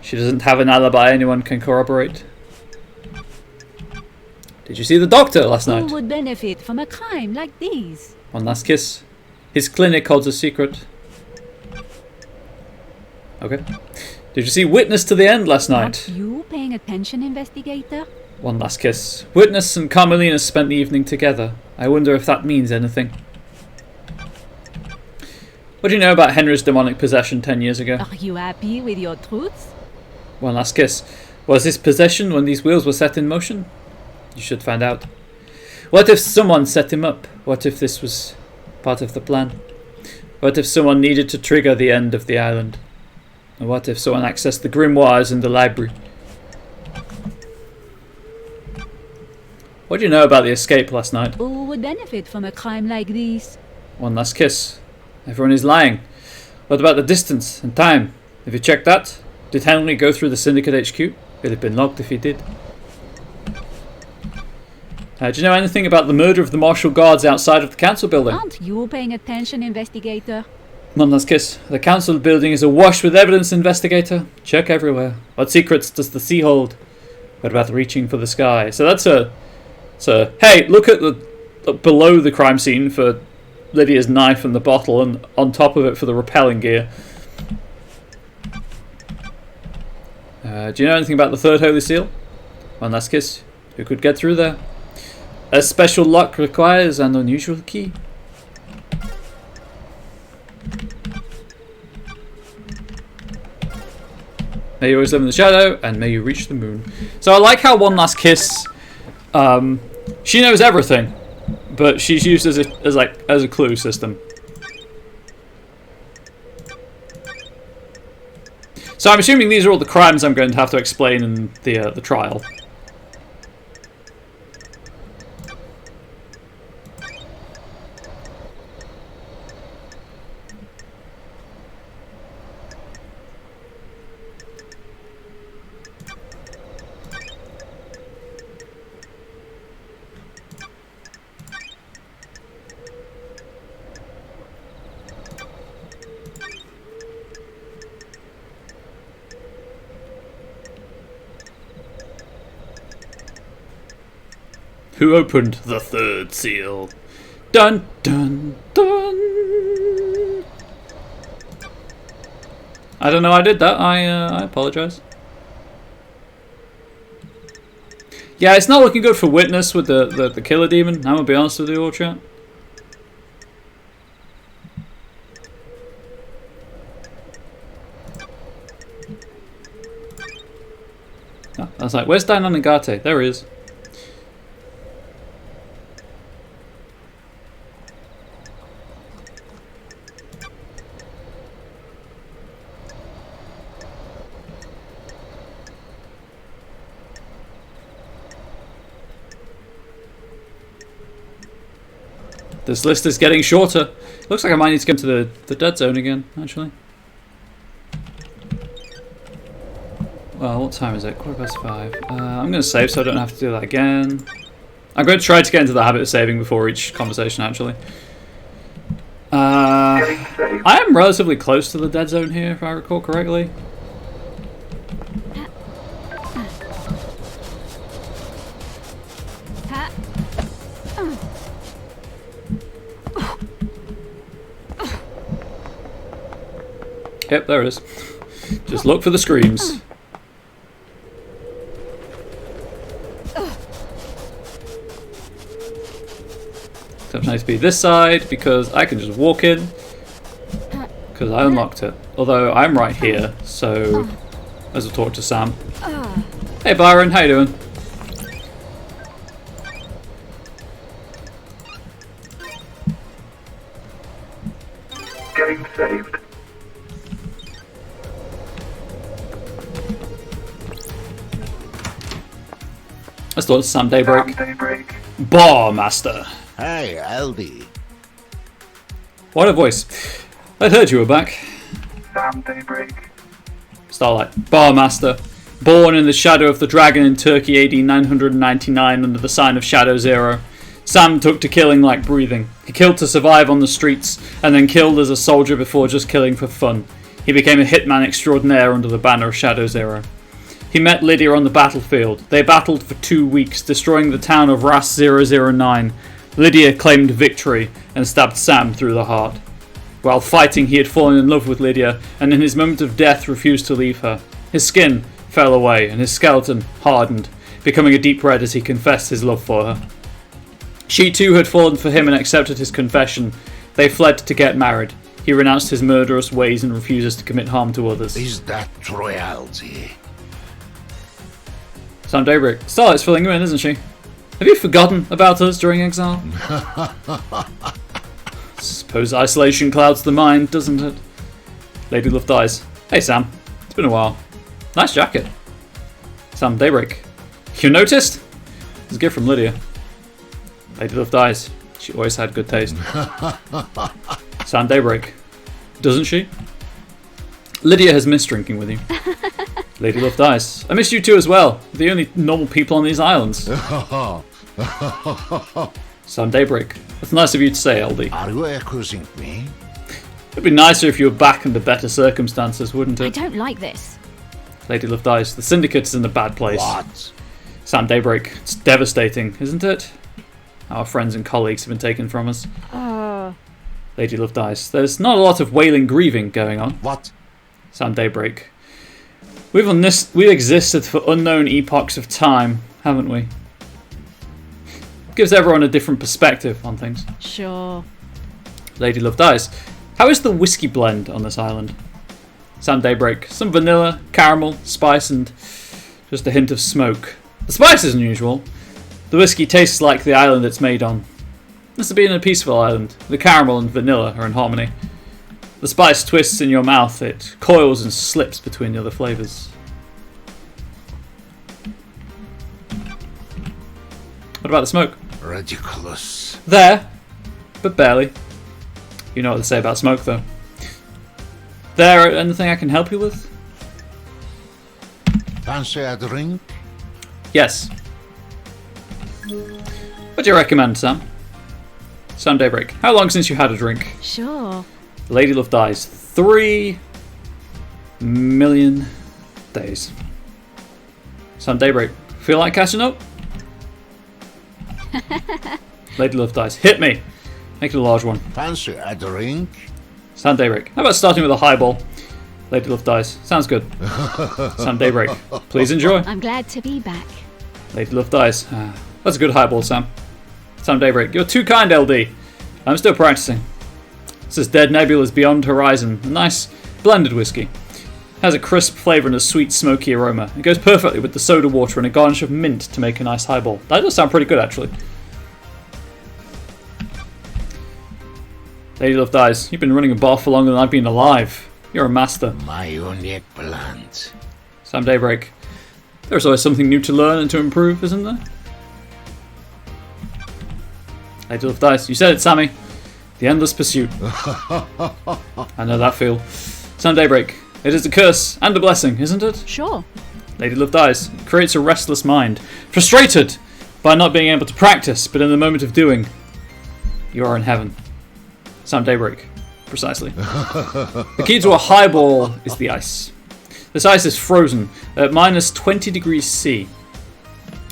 She doesn't have an alibi anyone can corroborate. Did you see the doctor last Who night? would benefit from a crime like this? One last kiss. His clinic holds a secret. Okay. Did you see Witness to the End last night? Aren't you paying attention, investigator? One last kiss. Witness and Carmelina spent the evening together. I wonder if that means anything. What do you know about Henry's demonic possession 10 years ago? Are you happy with your truths? One last kiss. Was this possession when these wheels were set in motion? You should find out. What if someone set him up? What if this was part of the plan? What if someone needed to trigger the end of the island? And what if someone accessed the grimoires in the library? What do you know about the escape last night? Who would benefit from a crime like this? One last kiss. Everyone is lying. What about the distance and time? Have you checked that? Did Henry go through the Syndicate HQ? It would have been locked if he did. Do you know anything about the murder of the Martial Guards outside of the Council building? Aren't you paying attention, investigator? One last kiss. The Council building is awash with evidence, investigator. Check everywhere. What secrets does the sea hold? What about reaching for the sky? So that's a... So, hey, look at the below the crime scene for Lydia's knife and the bottle, and on top of it for the rappelling gear. Do you know anything about the third Holy Seal? One last kiss. Who could get through there? A special lock requires an unusual key. May you always live in the shadow, and may you reach the moon. So I like how One Last Kiss, she knows everything, but she's used as a clue system. So I'm assuming these are all the crimes I'm going to have to explain in the trial. Who opened the third seal? Dun dun dun! I don't know I did that. I apologise. Yeah, it's not looking good for Witness with the killer demon. I'm gonna be honest with you all, chat. Oh, I was like, where's Diana Nagate? There he is. This list is getting shorter. Looks like I might need to go to the dead zone again, actually. Well, what time is it? 5:15. I'm going to save so I don't have to do that again. I'm going to try to get into the habit of saving before each conversation, actually. I am relatively close to the dead zone here, if I recall correctly. Yep, there it is. Just look for the screams. Except I need to be this side because I can just walk in because I unlocked it. Although I'm right here, so as I talk to Sam. Hey Byron, how you doing? Getting saved. Let's talk to Sam Daybreak. Daybreak. Bar Master. Hey, Aldi. What a voice. I'd heard you were back. Sam Daybreak. Starlight. Bar Master. Born in the shadow of the dragon in Turkey AD 999 under the sign of Shadow Zero. Sam took to killing like breathing. He killed to survive on the streets, and then killed as a soldier before just killing for fun. He became a hitman extraordinaire under the banner of Shadow Zero. He met Lydia on the battlefield. They battled for 2 weeks, destroying the town of Ras 009. Lydia claimed victory and stabbed Sam through the heart. While fighting, he had fallen in love with Lydia, and in his moment of death refused to leave her. His skin fell away, and his skeleton hardened, becoming a deep red as he confessed his love for her. She too had fallen for him and accepted his confession. They fled to get married. He renounced his murderous ways and refuses to commit harm to others. Is that royalty? Sam Daybreak. Starlight's filling you in, isn't she? Have you forgotten about us during exile? Suppose isolation clouds the mind, doesn't it? Lady Love dies. Hey Sam, it's been a while. Nice jacket. Sam Daybreak. You noticed? It's a gift from Lydia. Lady Love dies. She always had good taste. Sam Daybreak. Doesn't she? Lydia has missed drinking with you. Lady Love dies. I missed you too as well. The only normal people on these islands. Sam Daybreak. That's nice of you to say, LD. Are you accusing me? It'd be nicer if you were back under better circumstances, wouldn't I it? don't like this. Lady Love dies. The Syndicate is in a bad place. What? Sam Daybreak. It's devastating, isn't it? Our friends and colleagues have been taken from us. Lady Love dies. There's not a lot of wailing grieving going on. What? Sam Daybreak. We've existed for unknown epochs of time, haven't we? Gives everyone a different perspective on things. Sure. Lady Love dies. How is the whiskey blend on this island? Sam Daybreak. Some vanilla, caramel, spice, and just a hint of smoke. The spice is unusual. The whiskey tastes like the island it's made on. This has been a peaceful island. The caramel and vanilla are in harmony. The spice twists in your mouth. It coils and slips between the other flavours. What about the smoke? Ridiculous. There, but barely. You know what they say about smoke, though. There, anything I can help you with? Fancy a drink? Yes. What do you recommend, Sam? Sam Daybreak. How long since you had a drink? Sure. Lady Love dies. 3 million days. Sam Daybreak. Feel like catching up? Lady Love dies. Hit me. Make it a large one. Fancy a drink? Sam Daybreak. How about starting with a highball? Lady Love dies. Sounds good. Sam Daybreak. Please enjoy. I'm glad to be back. Lady Love dies. That's a good highball, Sam. Sam Daybreak. You're too kind, LD. I'm still practicing. This is Dead Nebula's Beyond Horizon. A nice blended whiskey. It has a crisp flavour and a sweet, smoky aroma. It goes perfectly with the soda water and a garnish of mint to make a nice highball. That does sound pretty good, actually. Lady Love dies. You've been running a bar for longer than I've been alive. You're a master. My unique plant. Sam Daybreak. There's always something new to learn and to improve, isn't there? Lady Love dies. You said it, Sammy. The endless pursuit. I know that feel. Sam Daybreak. It is a curse and a blessing, isn't it? Sure. Lady Love dies. It creates a restless mind. Frustrated by not being able to practice, but in the moment of doing, you are in heaven. Sam Daybreak. Precisely. The key to a highball is the ice. This ice is frozen at minus 20 degrees C.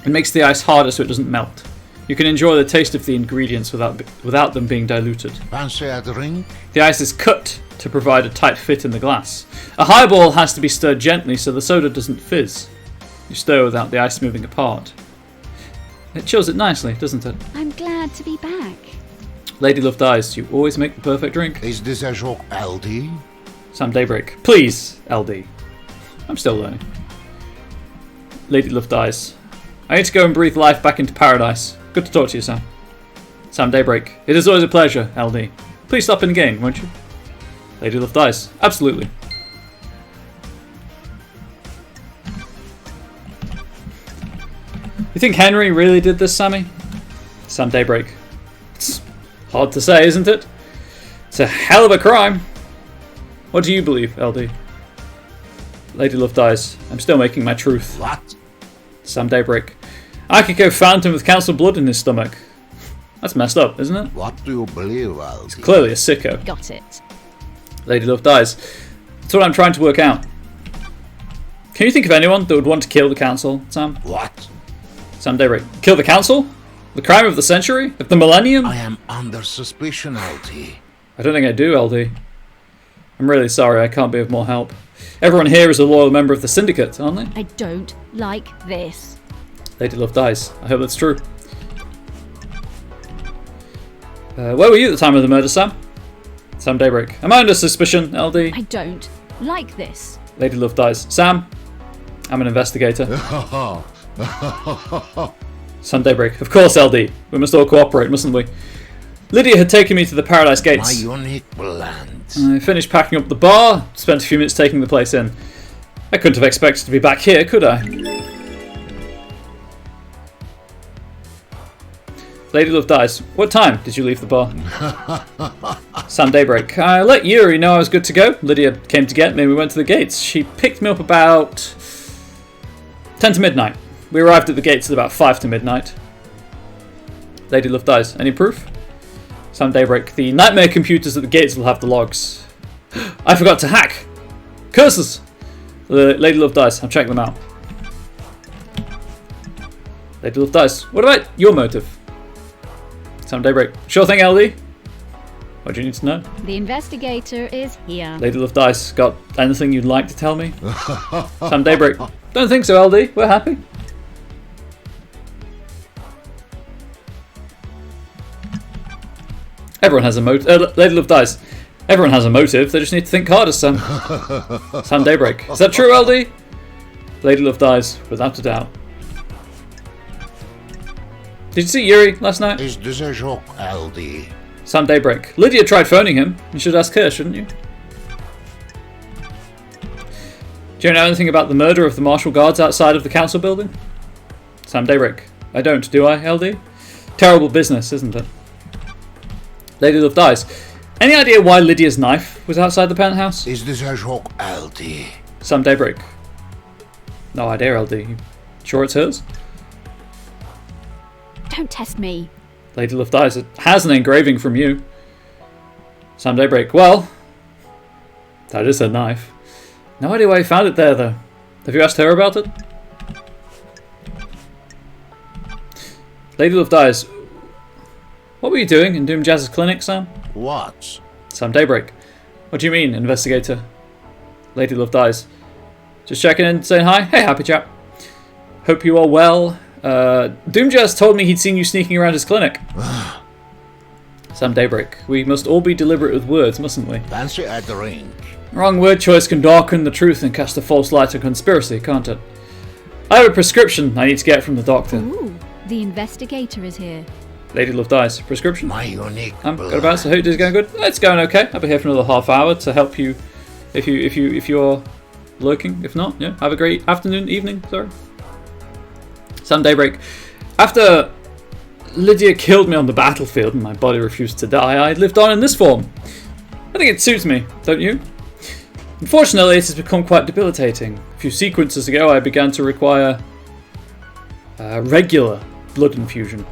It makes the ice harder so it doesn't melt. You can enjoy the taste of the ingredients without them being diluted. Fancy a drink? The ice is cut to provide a tight fit in the glass. A highball has to be stirred gently so the soda doesn't fizz. You stir without the ice moving apart. It chills it nicely, doesn't it? I'm glad to be back. Lady Love dies. You always make the perfect drink. Is this a joke, LD? Sam Daybreak. Please, LD. I'm still learning. Lady Love dies. I need to go and breathe life back into paradise. Good to talk to you, Sam. Sam Daybreak. It is always a pleasure, LD. Please stop in again, won't you? Lady Love dies. Absolutely. You think Henry really did this, Sammy? Sam Daybreak. It's hard to say, isn't it? It's a hell of a crime. What do you believe, LD? Lady Love dies. I'm still making my truth. What? Sam Daybreak. Akiko found him with council blood in his stomach. That's messed up, isn't it? What do you believe, LD? Clearly a sicko. Got it. Lady Love dies. That's what I'm trying to work out. Can you think of anyone that would want to kill the council, Sam? What? Sam Daybreak. Kill the council? The crime of the century? Of the millennium? I am under suspicion, LT. I don't think I do, LD. I'm really sorry, I can't be of more help. Everyone here is a loyal member of the Syndicate, aren't they? I don't like this. Lady Love dies. I hope that's true. Where were you at the time of the murder, Sam? Sam Daybreak. Am I under suspicion, LD? I don't like this. Lady Love dies. Sam? I'm an investigator. Sam Daybreak. Of course, LD. We must all cooperate, mustn't we? Lydia had taken me to the Paradise My Gates. unique blend. I finished packing up the bar, spent a few minutes taking the place in. I couldn't have expected to be back here, could I? Lady Love dies. What time did you leave the bar? Sam Daybreak. I let Yuri know I was good to go. Lydia came to get me and we went to the gates. She picked me up about 10 to midnight. We arrived at the gates at about 5 to midnight. Lady Love dies. Any proof? Sam Daybreak. The nightmare computers at the gates will have the logs. I forgot to hack. Curses! Lady Love dies. I'm checking them out. Lady Love dies. What about your motive? Sam Daybreak. Sure thing, LD. What do you need to know? The investigator is here. Lady Love dies. Got anything you'd like to tell me? Sam Daybreak. Don't think so, LD. We're happy. Everyone has a motive. Lady Love dies. Everyone has a motive. They just need to think harder, Sam. Sam Daybreak. Is that true, LD? Lady Love dies, without a doubt. Did you see Yuri last night? Is this a joke, LD? Sam Daybreak. Lydia tried phoning him. You should ask her, shouldn't you? Do you know anything about the murder of the martial guards outside of the council building? Sam Daybreak. I don't, do I, LD? Terrible business, isn't it? Lady Love dies. Any idea why Lydia's knife was outside the penthouse? Is this a joke, LD? Sam Daybreak. No idea, LD. You sure it's hers? Don't test me. Lady Love dies. It has an engraving from you. Sam Daybreak. Well, that is her knife. No idea why you found it there, though. Have you asked her about it? Lady Love dies. What were you doing in Doom Jazz's clinic, Sam? What? Sam Daybreak. What do you mean, investigator? Lady Love dies. Just checking in, saying hi. Hey, happy chap. Hope you are well. Doom Jazz told me he'd seen you sneaking around his clinic. Sam Daybreak. We must all be deliberate with words, mustn't we? Fancy a drink. Wrong word choice can darken the truth and cast a false light on conspiracy, can't it? I have a prescription I need to get from the doctor. Ooh, the investigator is here. Lady Love dies. Prescription? My unique Got blend. about. So, hope it's going good. It's going okay. I'll be here for another half hour to help you, if you're lurking. If not, yeah, have a great afternoon, evening. Sorry. Sam Daybreak. After Lydia killed me on the battlefield and my body refused to die, I lived on in this form. I think it suits me, don't you? Unfortunately, it has become quite debilitating. A few sequences ago, I began to require regular blood infusion.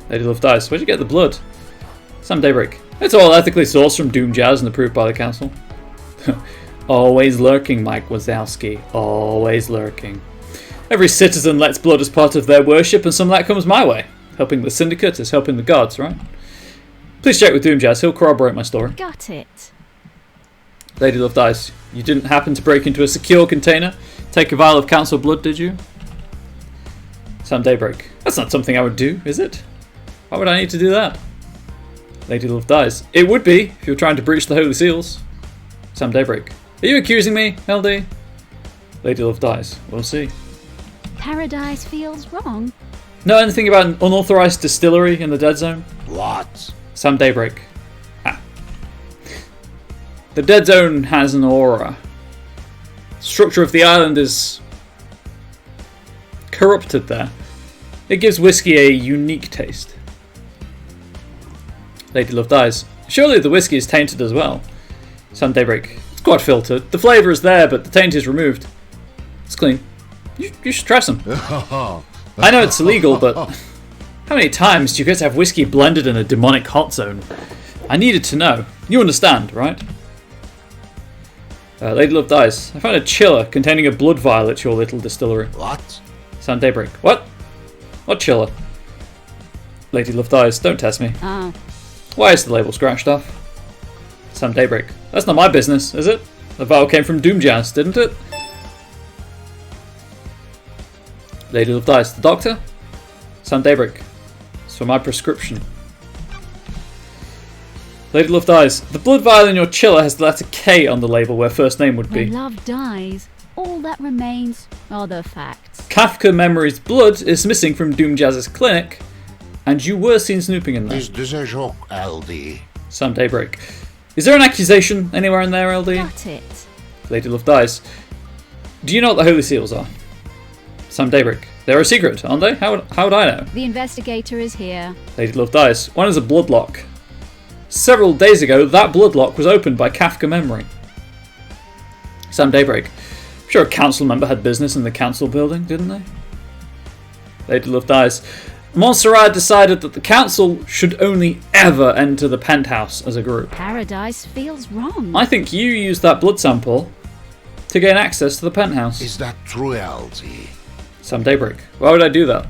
Lady Love dies. Where'd you get the blood? Sam Daybreak. It's all ethically sourced from Doom Jazz and approved by the council. Always lurking, Mike Wazowski. Always lurking. Every citizen lets blood as part of their worship, and some of that comes my way. Helping the Syndicate is helping the gods, right? Please check with Doom Jazz. He'll corroborate my story. Got it. Lady Love dies. You didn't happen to break into a secure container? Take a vial of council blood, did you? Sam Daybreak. That's not something I would do, is it? Why would I need to do that? Lady Love dies. It would be, if you were trying to breach the Holy Seals. Sam Daybreak. Are you accusing me, LD? Lady Love dies. We'll see. Paradise feels wrong. Know anything about an unauthorized distillery in the Dead Zone? What? Sam Daybreak. The Dead Zone has an aura. The structure of the island is corrupted there. It gives whiskey a unique taste. Lady Love dies. Surely the whiskey is tainted as well. Sam Daybreak. It's quite filtered. The flavour is there, but the taint is removed. It's clean. You should try some. I know it's illegal, but how many times do you get to have whiskey blended in a demonic hot zone? I needed to know. You understand, right? Lady Love dies. I found a chiller containing a blood vial at your little distillery. What? Sound Daybreak. What? What chiller? Lady Love dies. Don't test me. Oh, Why is the label scratched off? Sound Daybreak. That's not my business, is it? The vial came from Doomjazz, didn't it? Lady Love dies. The doctor? Sound Daybreak. It's for my prescription. Lady Love dies. The blood vial in your chiller has the letter K on the label where first name would be. when love dies, all that remains are the facts. Kafka Memory's blood is missing from Doomjazz's clinic, and you were seen snooping in there. Is this a joke, LD? Some Daybreak. Is there an accusation anywhere in there, LD? Got it. Lady Love dies. Do you know what the Holy Seals are? Some Daybreak. They're a secret, aren't they? How would I know? The investigator is here. Lady Love dies. One is a blood lock. Several days ago, that blood lock was opened by Kafka Memory. Some Daybreak. I'm sure a council member had business in the council building, didn't they? Lady Love dies. Montserrat decided that the council should only ever enter the penthouse as a group. Paradise feels wrong. I think you used that blood sample to gain access to the penthouse. Is that true, LD? Some Daybreak. Why would I do that?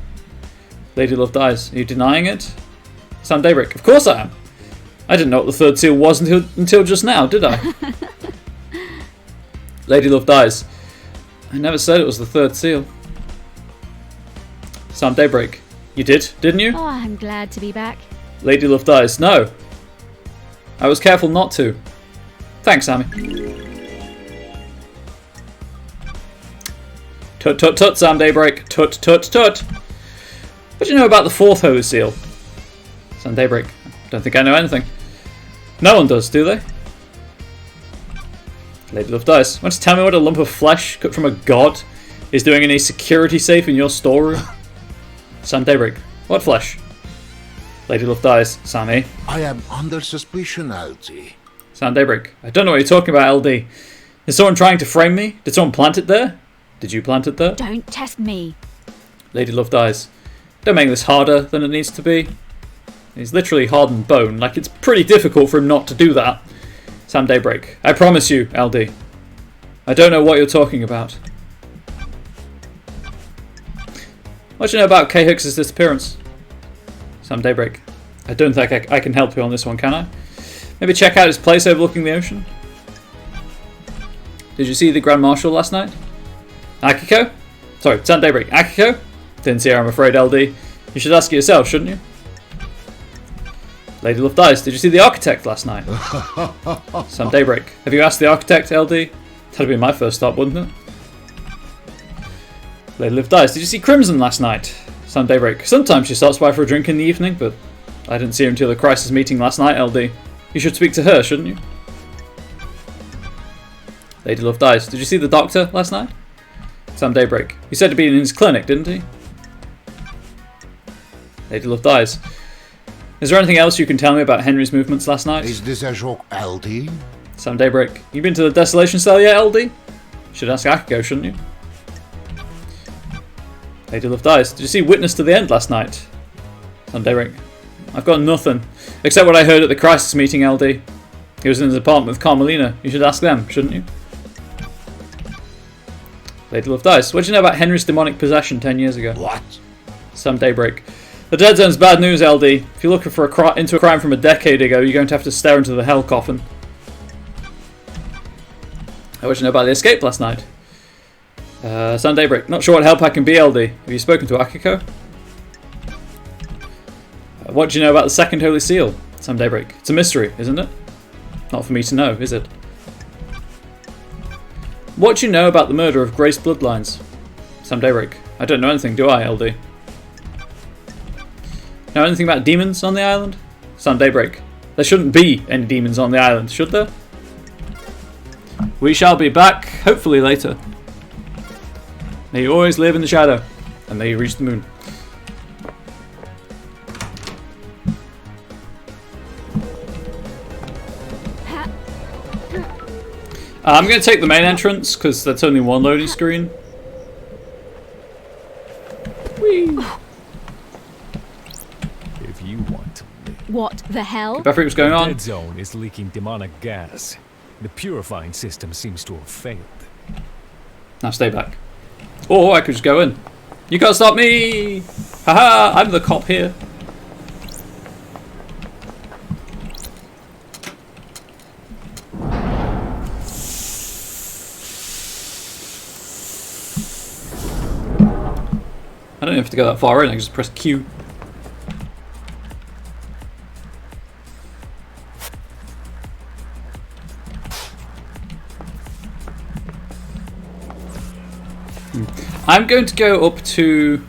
Lady Love dies. Are you denying it? Some Daybreak. Of course I am. I didn't know what the third seal was until just now, did I? Lady Love dies. I never said it was the third seal. Some Daybreak. You did, didn't you? Oh, I'm glad to be back. Lady Love dies. No. I was careful not to. Thanks, Sammy. Tut tut tut, Sam Daybreak. Tut tut tut. What do you know about the fourth Holy Seal? Sam Daybreak. Don't think I know anything. No one does, do they? Lady Love dies. Want to tell me what a lump of flesh cut from a god is doing in a security safe in your storeroom? Sam Daybreak. What flesh? Lady Love dies. Sammy. I am under suspicion, LD. Sam Daybreak. I don't know what you're talking about, LD. Is someone trying to frame me? Did someone plant it there? Did you plant it there? Don't test me. Lady Love dies. Don't make this harder than it needs to be. He's literally hardened bone. Like, it's pretty difficult for him not to do that. Sam Daybreak. I promise you, LD. I don't know what you're talking about. What do you know about K. Hicks' disappearance? Sam Daybreak. I don't think I can help you on this one, can I? Maybe check out his place overlooking the ocean? Did you see the Grand Marshal last night? Akiko? Sorry, Sam Daybreak. Akiko? Didn't see her, I'm afraid, LD. You should ask it yourself, shouldn't you? Lady Love dies. Did you see the architect last night? Sam Daybreak. Have you asked the architect, LD? That'd be my first stop, wouldn't it? Lady Love dies. Did you see Crimson last night? Sam Daybreak. Sometimes she stops by for a drink in the evening, but I didn't see her until the crisis meeting last night, LD. You should speak to her, shouldn't you? Lady Love dies. Did you see the doctor last night? Sam Daybreak. He said to be in his clinic, didn't he? Lady Love dies. Is there anything else you can tell me about Henry's movements last night? Is this a joke, LD? Sam Daybreak. You been to the Desolation Cell yet, LD? Should ask Akiko, shouldn't you? Lady Love dies. Did you see Witness to the End last night? Sam Daybreak. I've got nothing. Except what I heard at the crisis meeting, LD. He was in his apartment with Carmelina. You should ask them, shouldn't you? Lady Love dies. What do you know about Henry's demonic possession 10 years ago? What? Some Daybreak. The Dead Zone's bad news, LD. If you're looking for into a crime from a decade ago, you're going to have to stare into the hell coffin. What do you know about the escape last night? Some Daybreak. Not sure what help I can be, LD. Have you spoken to Akiko? What do you know about the second Holy Seal? Some Daybreak. It's a mystery, isn't it? Not for me to know, is it? What do you know about the murder of Grace Bloodlines? Some Daybreak. I don't know anything, do I, LD? Know anything about demons on the island? Some Daybreak. There shouldn't be any demons on the island, should there? We shall be back, hopefully later. May you always live in the shadow, and may you reach the moon. I'm going to take the main entrance, because that's only one loading screen. Whee! If you want to live. What the hell? Befrick, what's going The on? Dead Zone is leaking demonic gas. The purifying system seems to have failed. Now stay back. Or I could just go in. You can't stop me! Haha, I'm the cop here. I don't have to go that far in, I can just press Q. I'm going to go up to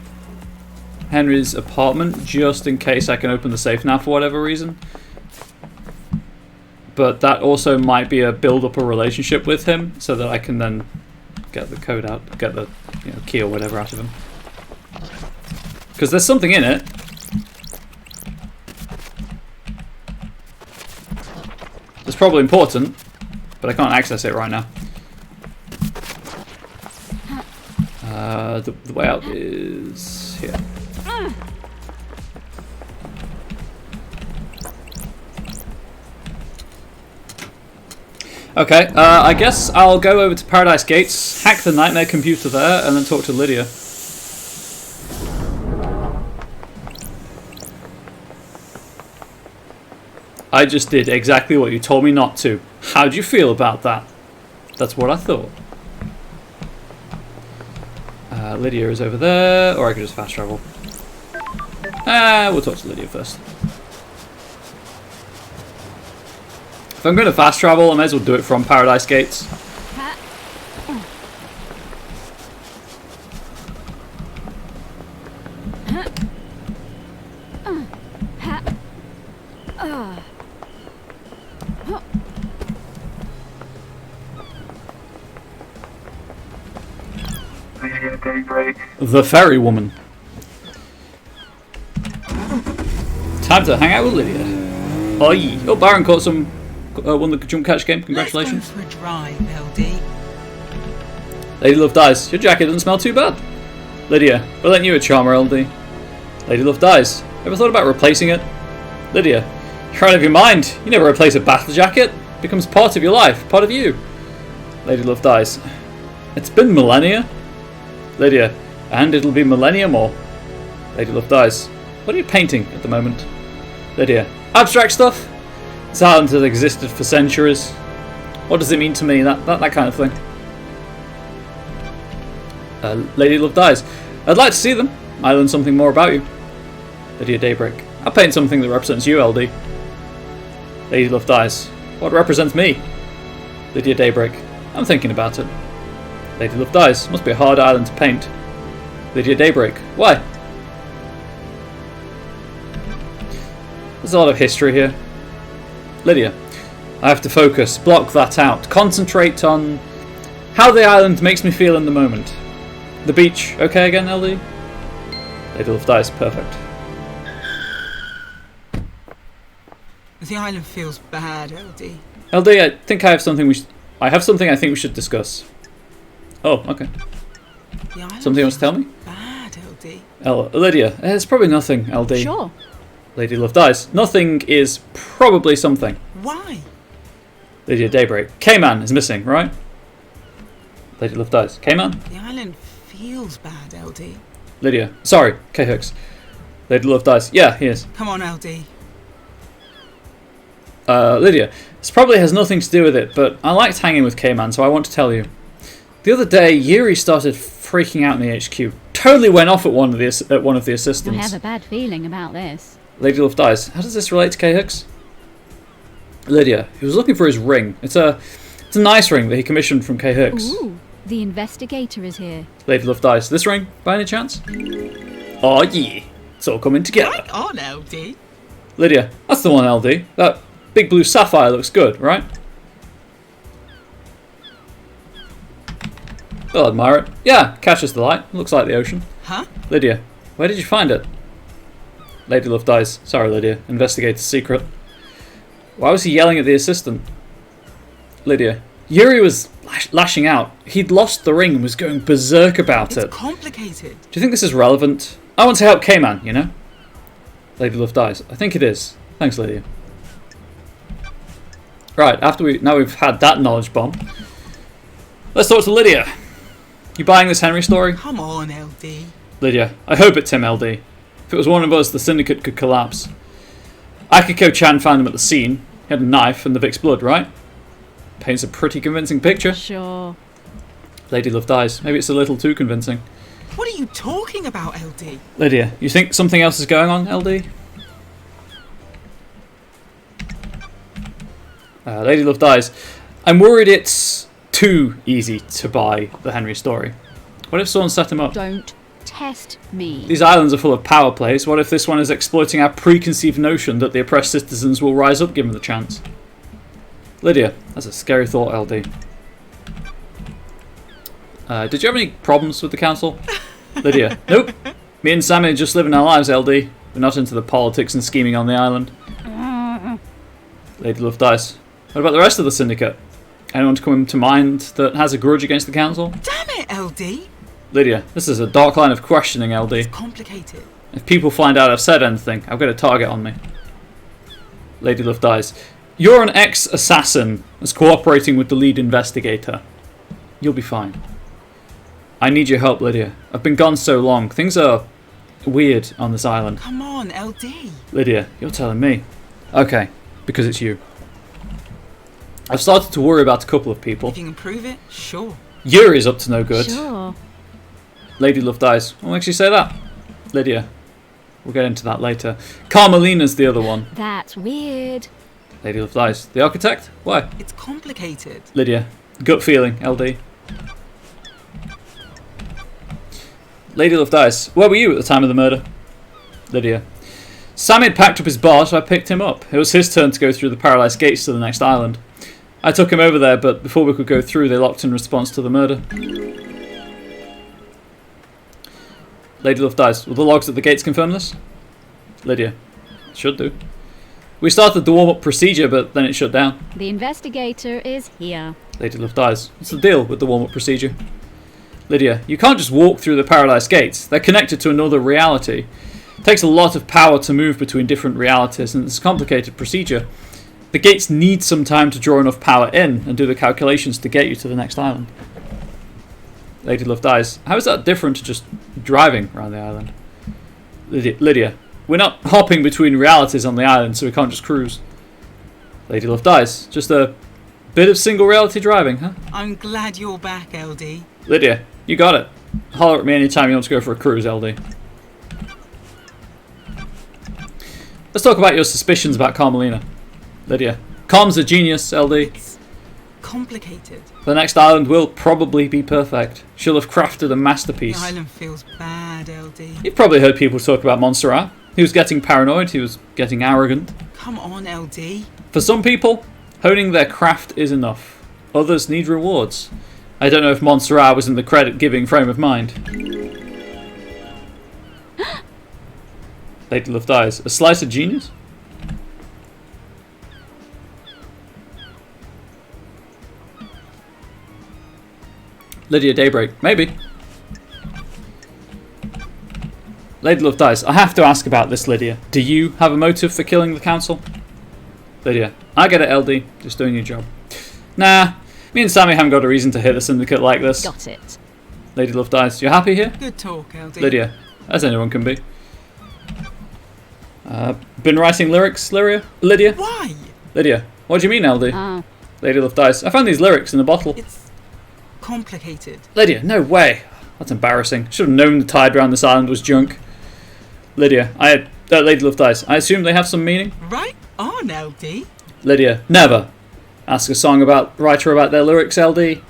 Henry's apartment just in case I can open the safe now for whatever reason. But that also might be a build up a relationship with him so that I can then get the code out, get the key or whatever out of him. Because there's something in it. It's probably important, but I can't access it right now. The way out is here. Okay, I guess I'll go over to Paradise Gates, hack the nightmare computer there, and then talk to Lydia. I just did exactly what you told me not to. How'd you feel about that? That's what I thought. Lydia is over there, or I could just fast travel. We'll talk to Lydia first. If I'm going to fast travel, I may as well do it from Paradise Gates. Lydia Daybreak. The Ferry Woman. Time to hang out with Lydia. Oh, yeah. Oh, Baron caught some. Won the jump catch game. Congratulations. Let's go for a drive, LD. Lady Love dies. Your jacket doesn't smell too bad. Lydia, we're letting you a charmer, LD. Lady Love dies. Ever thought about replacing it? Lydia, you're out of your mind. You never replace a battle jacket. It becomes part of your life, part of you. Lady Love dies. It's been millennia. Lydia, and it'll be millennia more. Lady Love dies. What are you painting at the moment? Lydia, abstract stuff? This island has existed for centuries. What does it mean to me? That kind of thing. Lady Love dies. I'd like to see them. I learn something more about you. Lydia Daybreak. I'll paint something that represents you, LD. Lady Love dies. What represents me? Lydia Daybreak. I'm thinking about it. Lady Love dies. Must be a hard island to paint. Lydia Daybreak. Why? There's a lot of history here. Lydia. I have to focus. Block that out. Concentrate on how the island makes me feel in the moment. The beach. Okay again, LD? Lady Love dies. Perfect. The island feels bad, LD. LD, I think I have something I have something I think we should discuss. Oh, okay. The island Something else to tell me? bad, LD. Lydia, it's probably nothing, LD. Sure. Lady Love dies. Nothing is probably something. Why? Lydia Daybreak. K-Man is missing, right? Lady Love dies. K-Man? The island feels bad, LD. Lydia. Sorry, K-Hooks. Lady Love dies. Yeah, he is. Come on, LD. Lydia. This probably has nothing to do with it, but I liked hanging with K-Man, so I want to tell you. The other day, Yuri started freaking out in the HQ. Totally went off at one of the I assistants. have a bad feeling about this. Lady Love dies. How does this relate to K-Hooks? Lydia. He was looking for his ring. It's a nice ring that he commissioned from K-Hooks. Ooh, the investigator is here. Lady Love dies. This ring, by any chance? Oh yeah. It's all coming together. Right on, LD. Lydia. That's the one, LD. That big blue sapphire looks good, right? I'll admire it. Yeah, catches the light. Looks like the ocean. Huh? Lydia. Where did you find it? Lady Love dies. Sorry, Lydia. Investigator's secret. Why was he yelling at the assistant? Lydia. Yuri was lashing out. He'd lost the ring and was going berserk about it. It's complicated. Do you think this is relevant? I want to help K-Man, you know? Lady Love dies. I think it is. Thanks, Lydia. Right, now we've had that knowledge bomb. Let's talk to Lydia. You buying this Henry story? Come on, LD. Lydia, I hope it's him, LD. If it was one of us, the syndicate could collapse. Akiko Chan found him at the scene. He had a knife and the Vic's blood, right? Paints a pretty convincing picture. Sure. Lady Love dies. Maybe it's a little too convincing. What are you talking about, LD? Lydia, you think something else is going on, LD? Lady Love dies. I'm worried it's too easy to buy the Henry story. What if someone set him up? Don't test me. These islands are full of power plays. What if this one is exploiting our preconceived notion that the oppressed citizens will rise up given the chance? Lydia, that's a scary thought, LD. Did you have any problems with the council? Lydia, nope. Me and Sammy are just living our lives, LD. We're not into the politics and scheming on the island. Lady Love dies. What about the rest of the syndicate? Anyone to come to mind that has a grudge against the council? Damn it, LD. Lydia, this is a dark line of questioning, LD. It's complicated. If people find out I've said anything, I've got a target on me. Lady Love dies. You're an ex-assassin that's cooperating with the lead investigator. You'll be fine. I need your help, Lydia. I've been gone so long. Things are weird on this island. Come on, LD. Lydia, you're telling me. Okay, because it's you. I've started to worry about a couple of people. If you can prove it, sure. Yuri's up to no good. Sure. Lady Love dies. What makes you say that? Lydia. We'll get into that later. Carmelina's the other one. That's weird. Lady Love dies. The architect? Why? It's complicated. Lydia. Gut feeling, LD. Lady Love dies. Where were you at the time of the murder? Lydia. Sam had packed up his bar, so I picked him up. It was his turn to go through the Paradise Gates to the next island. I took him over there, but before we could go through, they locked in response to the murder. Lady Love dies. Will the logs at the gates confirm this? Lydia. Should do. We started the warm-up procedure, but then it shut down. The investigator is here. Lady Love dies. What's the deal with the warm-up procedure? Lydia, you can't just walk through the Paradise Gates. They're connected to another reality. It takes a lot of power to move between different realities, and it's a complicated procedure. The gates need some time to draw enough power in and do the calculations to get you to the next island. Lady Love dies. How is that different to just driving around the island? Lydia, we're not hopping between realities on the island, so we can't just cruise. Lady Love dies. Just a bit of single reality driving, huh? I'm glad you're back, LD. Lydia, you got it. Holler at me anytime you want to go for a cruise, LD. Let's talk about your suspicions about Carmelina. Lydia. Calm's a genius, LD. It's complicated. The next island will probably be perfect. She'll have crafted a The masterpiece. island feels bad, LD. You've probably heard people talk about Montserrat. He was getting paranoid, he was getting arrogant. Come on, LD. For some people, honing their craft is enough. Others need rewards. I don't know if Montserrat was in the credit-giving frame of mind. Lady Love dies. A slice of genius? Lydia Daybreak. Maybe. Lady Love dies. I have to ask about this, Lydia. Do you have a motive for killing the council? Lydia. I get it, LD. Just doing your job. Nah. Me and Sammy haven't got a reason to hit the syndicate like this. Got it. Lady Love dies. You happy here? Good talk, LD. Lydia. As anyone can be. Been writing lyrics, Lydia? Why? Lydia. What do you mean, LD? Oh, Lady Love dies. I found these lyrics in a bottle. It's complicated. Lydia, no way. That's embarrassing. Should have known the tide around this island was junk. Lydia, Lady Love dies. I assume they have some meaning? Right on, LD. Lydia, never. Ask a writer about their lyrics, LD. If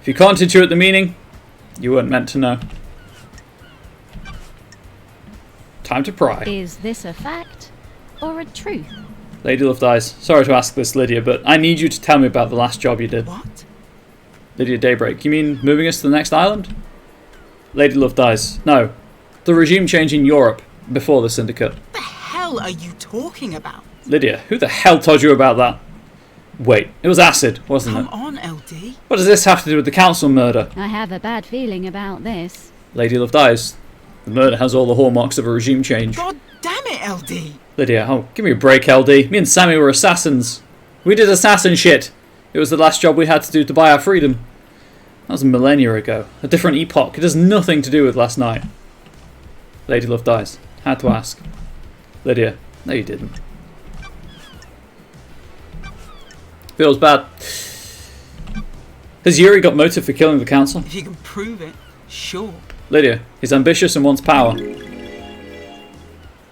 you can't intuit the meaning, you weren't meant to know. Time to pry. is this a fact or a truth? Lady Love dies. Sorry to ask this, Lydia, but I need you to tell me about the last job you did. What? Lydia Daybreak. You mean moving us to the next island? Lady Love dies. No. The regime change in Europe before the syndicate. What the hell are you talking about? Lydia, who the hell told you about that? Wait, it was acid, wasn't Come it? on, LD. What does this have to do with the council murder? I have a bad feeling about this. Lady Love dies. The murder has all the hallmarks of a regime change. God damn it, LD. Lydia, oh, give me a break, LD. Me and Sammy were assassins. We did assassin shit. It was the last job we had to do to buy our freedom. That was a millennia ago. A different epoch. It has nothing to do with last night. Lady Love dies. Had to ask. Lydia. No, you didn't. Feels bad. Has Yuri got motive for killing the council? If you can prove it, sure. Lydia. He's ambitious and wants power.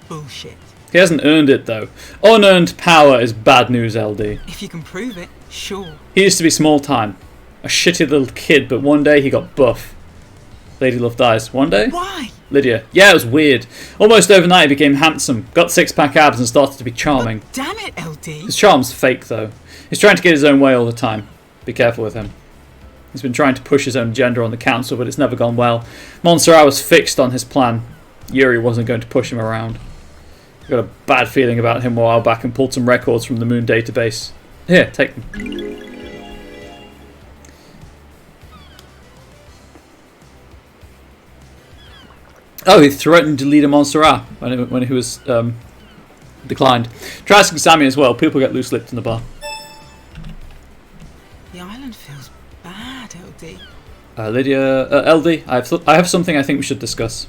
Bullshit. He hasn't earned it, though. Unearned power is bad news, LD. If you can prove it, sure. He used to be small time. A shitty little kid, but one day he got buff. Lady Love dies. One day? Why? Lydia. Yeah, it was weird. Almost overnight he became handsome, got six-pack abs and started to be charming. Damn it, LD. His charm's fake, though. He's trying to get his own way all the time. Be careful with him. He's been trying to push his own agenda on the council, but it's never gone well. Montserrat was fixed on his plan. Yuri wasn't going to push him around. I got a bad feeling about him a while back and pulled some records from the Moon database. Here, take them. Oh, he threatened to lead a Montserrat when he was declined. Try asking Sammy as well. People get loose-lipped in the bar. The island feels bad, LD. Lydia, LD, I have something I think we should discuss.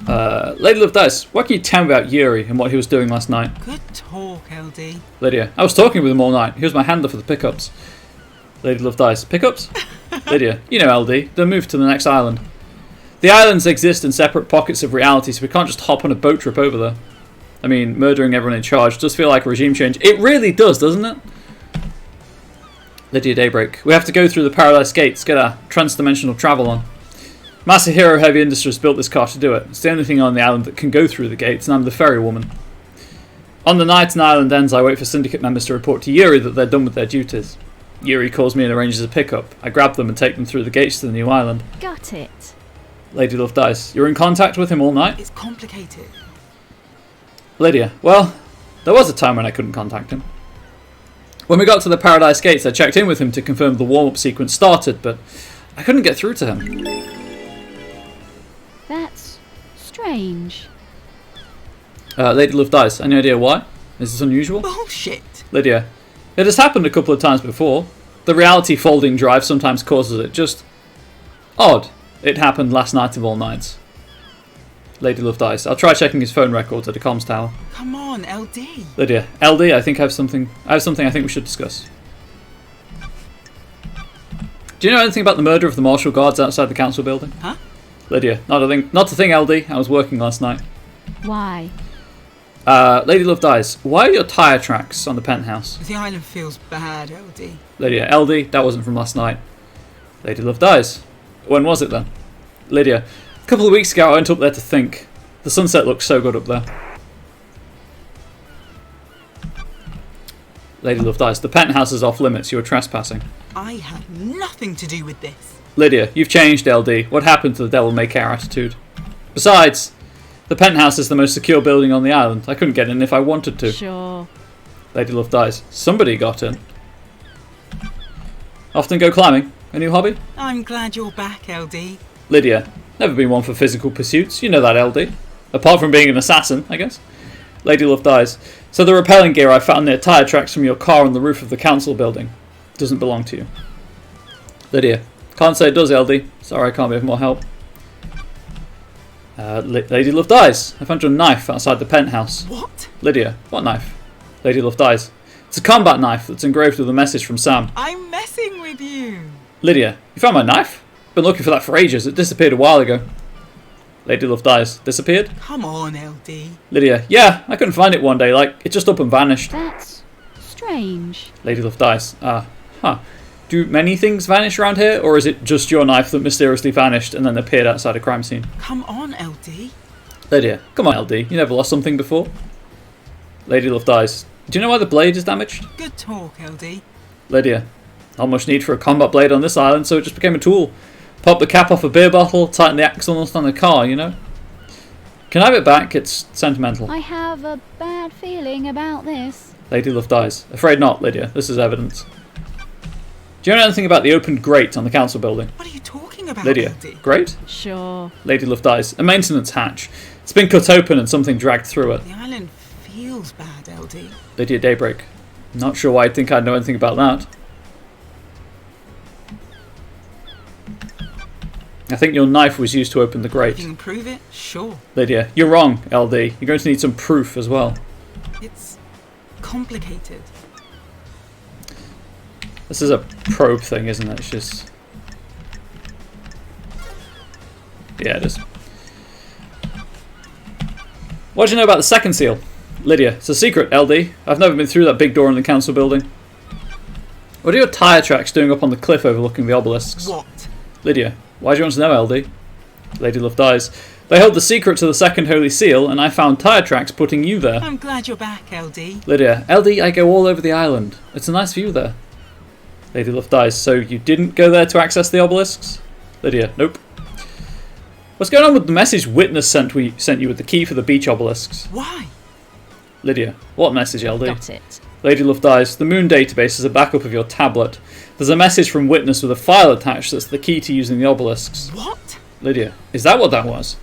Lady Love dies. What can you tell me about Yuri and what he was doing last night? Good talk, LD. Lydia, I was talking with him all night. He was my handler for the pickups. Lady Love dies. Pickups? Lydia, you know LD. They'll move to the next island. The islands exist in separate pockets of reality, so we can't just hop on a boat trip over there. I mean, murdering everyone in charge does feel like a regime change. It really does, doesn't it? Lydia Daybreak. We have to go through the Paradise Gates, get our trans-dimensional travel on. Masahiro Heavy Industries built this car to do it. It's the only thing on the island that can go through the gates, and I'm the ferry woman. On the night an island ends, I wait for syndicate members to report to Yuri that they're done with their duties. Yuri calls me and arranges a pickup. I grab them and take them through the gates to the new island. Got it. Lady Love dies. You're in contact with him all night? It's complicated. Lydia. Well, there was a time when I couldn't contact him. When we got to the Paradise Gates, I checked in with him to confirm the warm-up sequence started, but I couldn't get through to him. That's strange. Lady Love dies. Any idea why? Is this unusual? Bullshit. Lydia. It has happened a couple of times before. The reality folding drive sometimes causes it. Just odd. It happened last night of all nights. Lady Love dies. I'll try checking his phone records at the comms tower. Come on, LD. Lydia. LD, I think I have something I think we should discuss. Do you know anything about the murder of the martial guards outside the council building? Huh? Lydia. Not a thing, LD. I was working last night. Why? Lady Love dies. Why are your tyre tracks on the penthouse? The island feels bad, LD. Lydia. LD, that wasn't from last night. Lady Love dies. When was it then? Lydia. A couple of weeks ago I went up there to think. The sunset looks so good up there. Lady Love dies. The penthouse is off limits. You were trespassing. I had nothing to do with this. Lydia, you've changed, LD. What happened to the devil may care attitude? Besides, the penthouse is the most secure building on the island. I couldn't get in if I wanted to. Sure. Lady Love dies. Somebody got in. Often go climbing. A new hobby? I'm glad you're back, LD. Lydia, never been one for physical pursuits. You know that, LD. Apart from being an assassin, I guess. Lady Love dies. So the rappelling gear I found near tyre tracks from your car on the roof of the council building doesn't belong to you. Lydia, can't say it does, LD. Sorry, I can't be of more help. Lady Love dies. I found your knife outside the penthouse. What? Lydia, what knife? Lady Love dies. It's a combat knife that's engraved with a message from Sam. I'm messing with you. Lydia, you found my knife? Been looking for that for ages. It disappeared a while ago. Lady Love dies. Disappeared? Come on, LD. Lydia, yeah, I couldn't find it one day. Like, it just up and vanished. That's strange. Lady Love dies. Do many things vanish around here, or is it just your knife that mysteriously vanished and then appeared outside a crime scene? Come on, LD. Lydia, come on, LD. You never lost something before. Lady Love dies. Do you know why the blade is damaged? Good talk, LD. Lydia, not much need for a combat blade on this island, so it just became a tool. Pop the cap off a beer bottle, tighten the axle nut on the car, you know? Can I have it back? It's sentimental. I have a bad feeling about this. Lady Love dies. Afraid not, Lydia. This is evidence. Do you know anything about the opened grate on the council building? What are you talking about, Lydia, LD? grate? Sure. Lady Love dies. A maintenance hatch. It's been cut open and something dragged through it. The island feels feels bad, LD. Lydia Daybreak. Not sure why I'd think I'd know anything about that. I think your knife was used to open the If grate. you can prove it, sure. Lydia, you're wrong, LD. You're going to need some proof as well. It's complicated. This is a probe thing, isn't it? It's just... Yeah, it is. What do you know about the second seal? Lydia, it's a secret, LD. I've never been through that big door in the council building. What are your tyre tracks doing up on the cliff overlooking the obelisks? What? Lydia, why do you want to know, LD? Lady Love dies. They hold the secret to the second holy seal, and I found tyre tracks putting you there. I'm glad you're back, LD. Lydia, LD, I go all over the island. It's a nice view there. Lady Love dies. So you didn't go there to access the obelisks? Lydia, nope. What's going on with the message Witness sent you with the key for the beach obelisks? Why? Lydia, what message, LD? Got it. Lady Love dies. The Moon database is a backup of your tablet. There's a message from Witness with a file attached that's the key to using the obelisks. What? Lydia, is that what that was?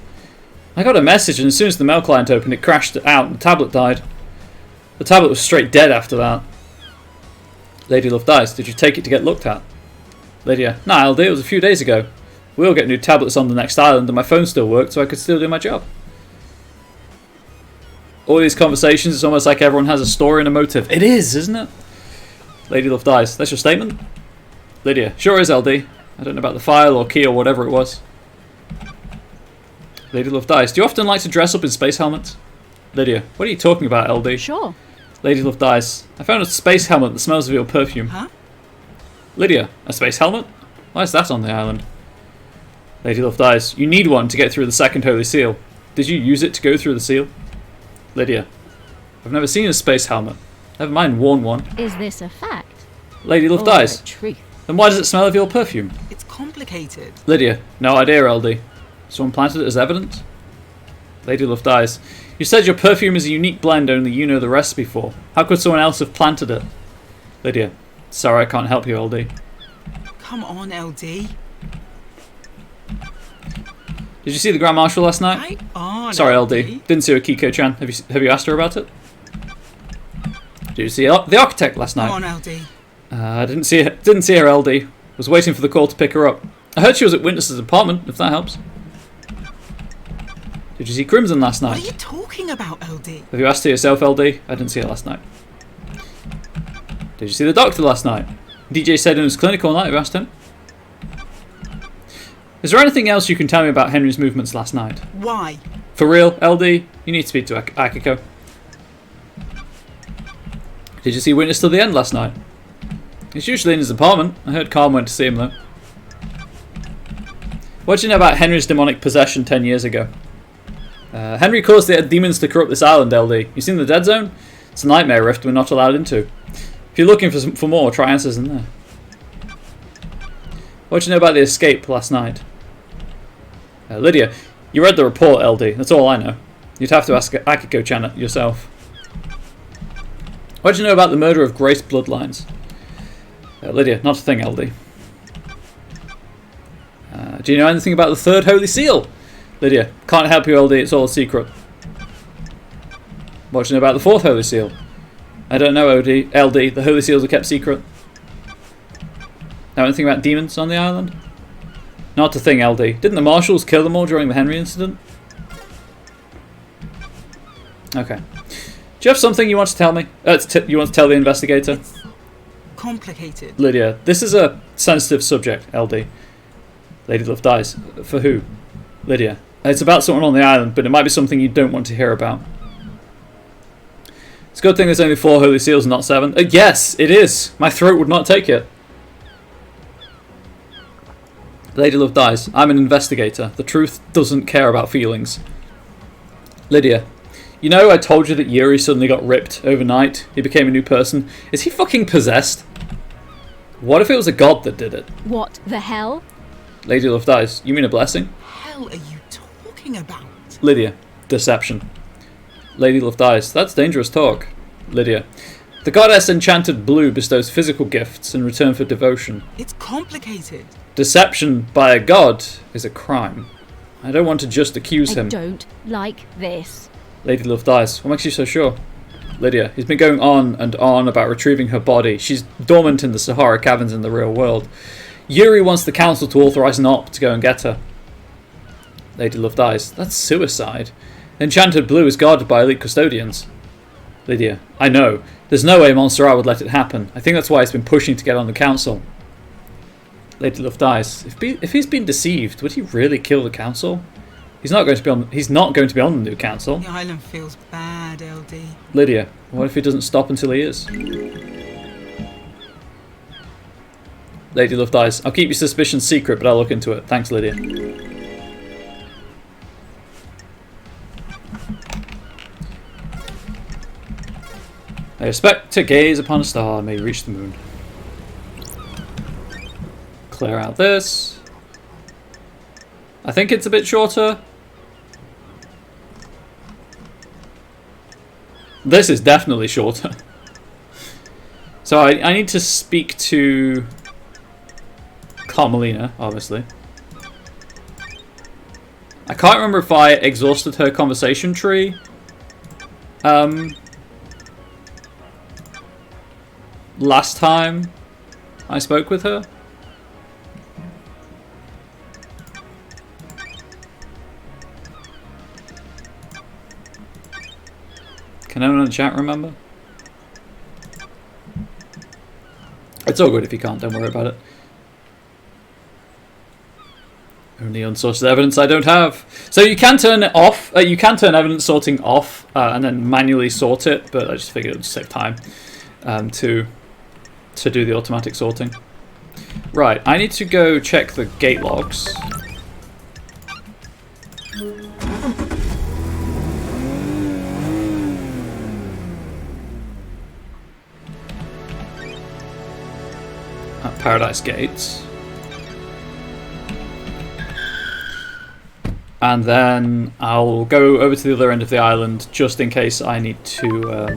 I got a message and as soon as the mail client opened it crashed out and the tablet died. The tablet was straight dead after that. Lady Love dies. Did you take it to get looked at? Lydia, nah, LD, it was a few days ago. We'll get new tablets on the next island and my phone still worked so I could still do my job. All these conversations, it's almost like everyone has a story and a motive. It is, isn't it? Lady Love dies. That's your statement? Lydia, sure is, LD. I don't know about the file or key or whatever it was. Lady Love dies. Do you often like to dress up in space helmets? Lydia, what are you talking about, LD? Sure. Lady Love dies. I found a space helmet that smells of your perfume. Huh? Lydia, a space helmet? Why is that on the island? Lady Love dies. You need one to get through the second holy seal. Did you use it to go through the seal? Lydia, I've never seen a space helmet. Never mind worn one. Is this a fact? Lady Love Or dies. a truth? Then why does it smell of your perfume? It's complicated. Lydia, no idea, LD. Someone planted it as evidence? Lady Love dies. You said your perfume is a unique blend only you know the recipe for. How could someone else have planted it? Lydia, sorry I can't help you, LD. Come on, LD. Did you see the Grand Marshal last night? Right on, Sorry, LD. Didn't see Akiko-chan. Have you asked her about it? Did you see the architect last night? Come on, LD. I didn't see her, LD. Was waiting for the call to pick her up. I heard she was at Witness's apartment, if that helps. Did you see Crimson last What are night? you talking about, LD? Have you asked her yourself, LD? I didn't see her last night. Did you see the doctor last night? DJ said in his clinic all night. Have you asked him? Is there anything else you can tell me about Henry's movements last night? Why? For real, LD? You need to speak to Akiko. Did you see Witness till the end last night? He's usually in his apartment. I heard Calm went to see him though. What do you know about Henry's demonic possession 10 years ago? Henry caused the demons to corrupt this island, LD. You seen the Dead Zone? It's a nightmare rift we're not allowed into. If you're looking for more, try answers in there. What do you know about the escape last night? Lydia, you read the report, LD. That's all I know. You'd have to ask Akiko-chan yourself. What do you know about the murder of Grace Bloodlines? Lydia, not a thing, LD. Do you know anything about the third Holy Seal? Lydia, can't help you, LD. It's all a secret. What do you know about the fourth Holy Seal? I don't know, LD. The Holy Seals are kept secret. Know anything about demons on the island? Not a thing, LD. Didn't the Marshals kill them all during the Henry incident? Okay. Do you have something you want to tell me? You want to tell the investigator? It's complicated. Lydia, this is a sensitive subject, LD. Lady Love dies. For who? Lydia. It's about someone on the island, but it might be something you don't want to hear about. It's a good thing there's only 4 Holy Seals and not 7. Yes, it is. My throat would not take it. Lady Love dies. I'm an investigator. The truth doesn't care about feelings. Lydia. You know I told you that Yuri suddenly got ripped overnight? He became a new person. Is he fucking possessed? What if it was a god that did it? What the hell? Lady Love dies. You mean a blessing? Hell are you talking about? Lydia. Deception. Lady Love dies. That's dangerous talk. Lydia. The goddess Enchanted Blue bestows physical gifts in return for devotion. It's complicated. Deception by a god is a crime. I don't want to just accuse I him. don't like this. Lady Love dies. What makes you so sure? Lydia. He's been going on and on about retrieving her body. She's dormant in the Sahara caverns in the real world. Yuri wants the council to authorize an op to go and get her. Lady Love dies. That's suicide. Enchanted Blue is guarded by elite custodians. Lydia. I know. There's no way Montserrat would let it happen. I think that's why he's been pushing to get on the council. Lady Love dies. If he's been deceived, would he really kill the council? He's not going to be on. He's not going to be on the new council. The island feels bad, LD. Lydia. What if he doesn't stop until he is? Lady Love dies. I'll keep your suspicions secret, but I'll look into it. Thanks, Lydia. I expect to gaze upon a star may reach the moon. Clear out this. I think it's a bit shorter. This is definitely shorter. So I need to speak to Carmelina, obviously. I can't remember if I exhausted her conversation tree. Last time I spoke with her. Can anyone in the chat remember? It's all good if you can't, don't worry about it. Only unsourced evidence I don't have. So you can turn it off. You can turn evidence sorting off and then manually sort it, but I just figured it would save time to do the automatic sorting. Right, I need to go check the gate logs. At Paradise Gates. And then I'll go over to the other end of the island just in case I need to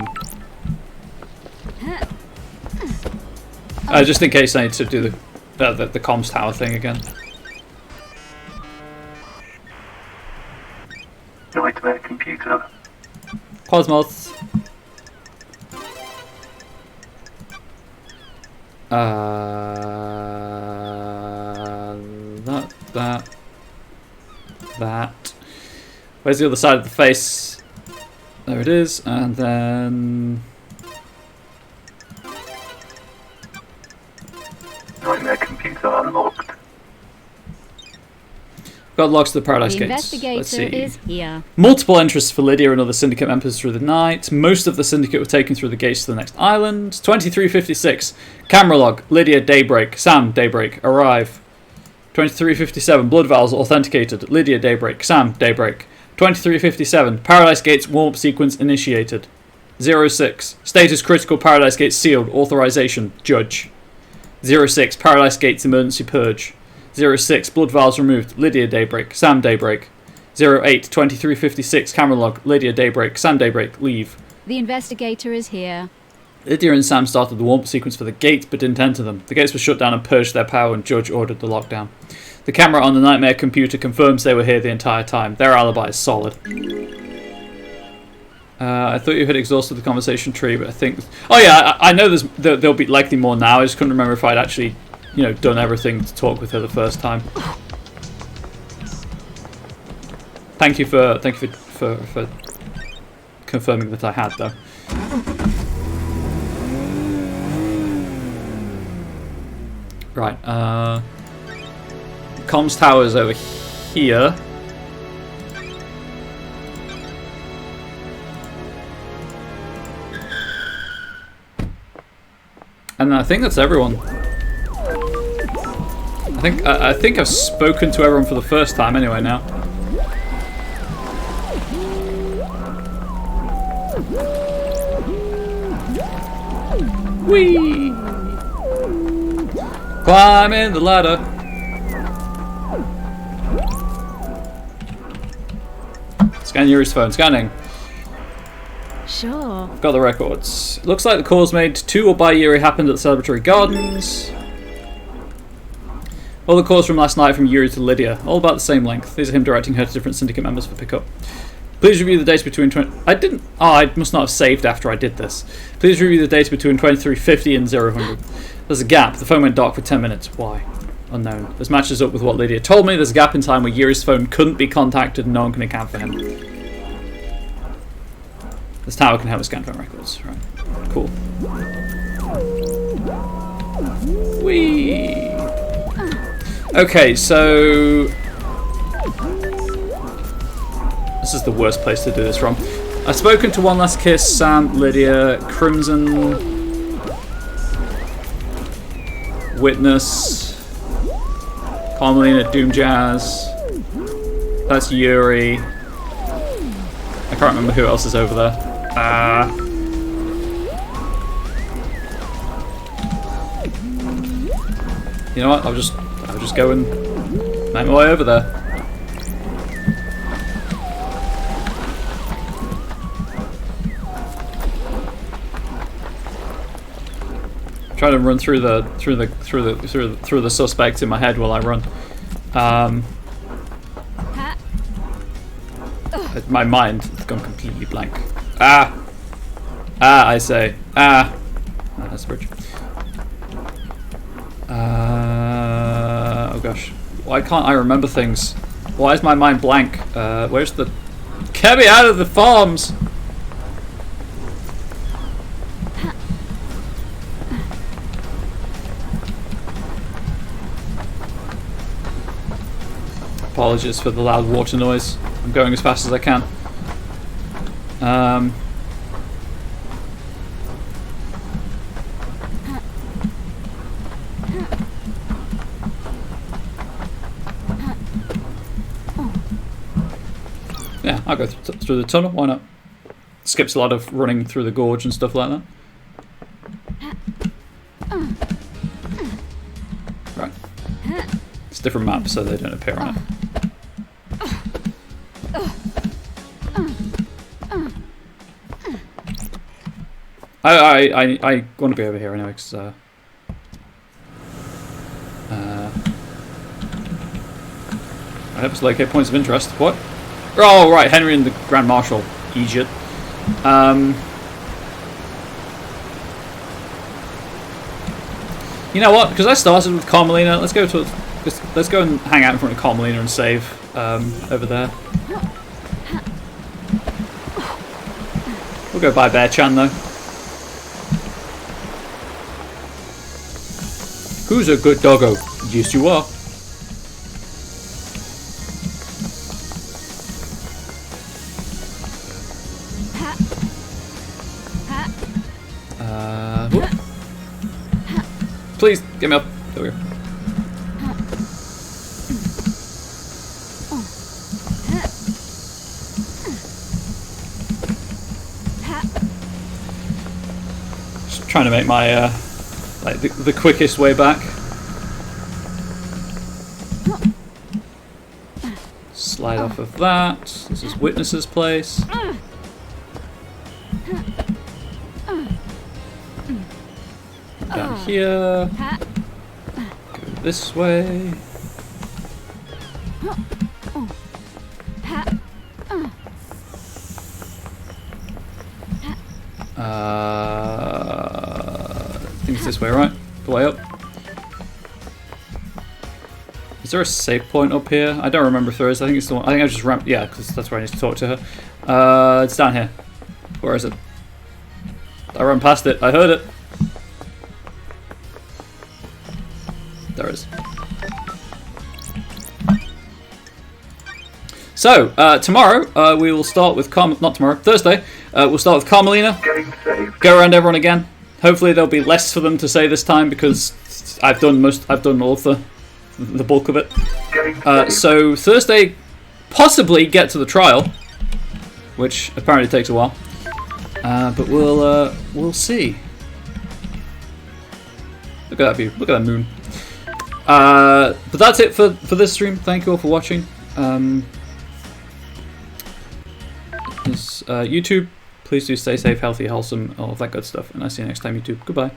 just in case I need to do the comms tower thing again. Nightmare computer. Cosmos. That. Where's the other side of the face? There it is, and then Nightmare computer unlocked. got logs to the Paradise The Gates. Let's investigator see. is here. Multiple entries for Lydia and other Syndicate members through the night. Most of the Syndicate were taken through the gates to the next island. 2356. Camera log. Lydia, Daybreak. Sam, Daybreak. Arrive. 2357. Blood vials authenticated. Lydia, Daybreak. Sam, Daybreak. 2357. Paradise Gates warp sequence initiated. 06. Status critical. Paradise Gates sealed. Authorization. Judge. 06. Paradise Gates emergency purge. 06. Blood vials removed. Lydia, Daybreak. Sam, Daybreak. 08. 2356. Camera log. Lydia, Daybreak. Sam, Daybreak. Leave. The investigator is here. Lydia and Sam started the warp sequence for the gates but didn't enter them. The gates were shut down and purged their power and Judge ordered the lockdown. The camera on the Nightmare computer confirms they were here the entire time. Their alibi is solid. I thought you had exhausted the conversation tree, but I think... Oh yeah, I know there'll be likely more now. I just couldn't remember if I'd actually, done everything to talk with her the first time. Thank you for confirming that I had, though. Right, comms tower's over here. And I think that's everyone. I think I've spoken to everyone for the first time anyway now. Whee! Climbing the ladder. Scan Yuri's phone. Scanning. Sure. Got the records. Looks like the calls made to or by Yuri happened at the Celebratory Gardens. All the calls from last night from Yuri to Lydia, all about the same length. These are him directing her to different syndicate members for pickup. Please review the dates between 20... I didn't... Oh, I must not have saved after I did this. Please review the dates between 2350 and 000. There's a gap. The phone went dark for 10 minutes. Why? Unknown. This matches up with what Lydia told me. There's a gap in time where Yuri's phone couldn't be contacted and no one can account for him. This tower can help us scan phone records. Right. Cool. Whee! Okay, so... This is the worst place to do this from. I've spoken to One Last Kiss, Sam, Lydia, Crimson, Witness, Carmelina, Doom Jazz. That's Yuri. I can't remember who else is over there. You know what? I'll just go and make my way over there. Trying to run through the suspects in my head while I run. My mind has gone completely blank. I say. Oh, that's the bridge. Oh gosh. Why can't I remember things? Why is my mind blank? Where's the... Get me out of the farms! Apologies for the loud water noise. I'm going as fast as I can. Yeah, I'll go through the tunnel. Why not? Skips a lot of running through the gorge and stuff like that. Right. It's a different map, so they don't appear on it. I want to be over here anyway, because I hope to locate points of interest. What? Oh, right, Henry and the Grand Marshal. Egypt. You know what? Because I started with Carmelina, let's go and hang out in front of Carmelina and save over there. We'll go by Bear Chan though. Who's a good doggo? Yes, you are. Whoop. Please, get me up. There we go. Just trying to make my like the quickest way back. Slide off of that. This is Witness's place. Down here. Go this way. I think it's this way, right? The way up. Is there a save point up here? I don't remember if there is. I think it's the one. I think I just ran. Yeah, because that's where I need to talk to her. It's down here. Where is it? I ran past it. I heard it. There it is. So, tomorrow we will start with not tomorrow, Thursday. We'll start with Carmelina. Go around everyone again. Hopefully there'll be less for them to say this time because I've done all of the bulk of it. So Thursday, possibly get to the trial, which apparently takes a while. But we'll see. Look at that view. Look at that moon. But that's it for this stream. Thank you all for watching. YouTube, please do stay safe, healthy, wholesome, all of that good stuff. And I'll see you next time, YouTube. Goodbye.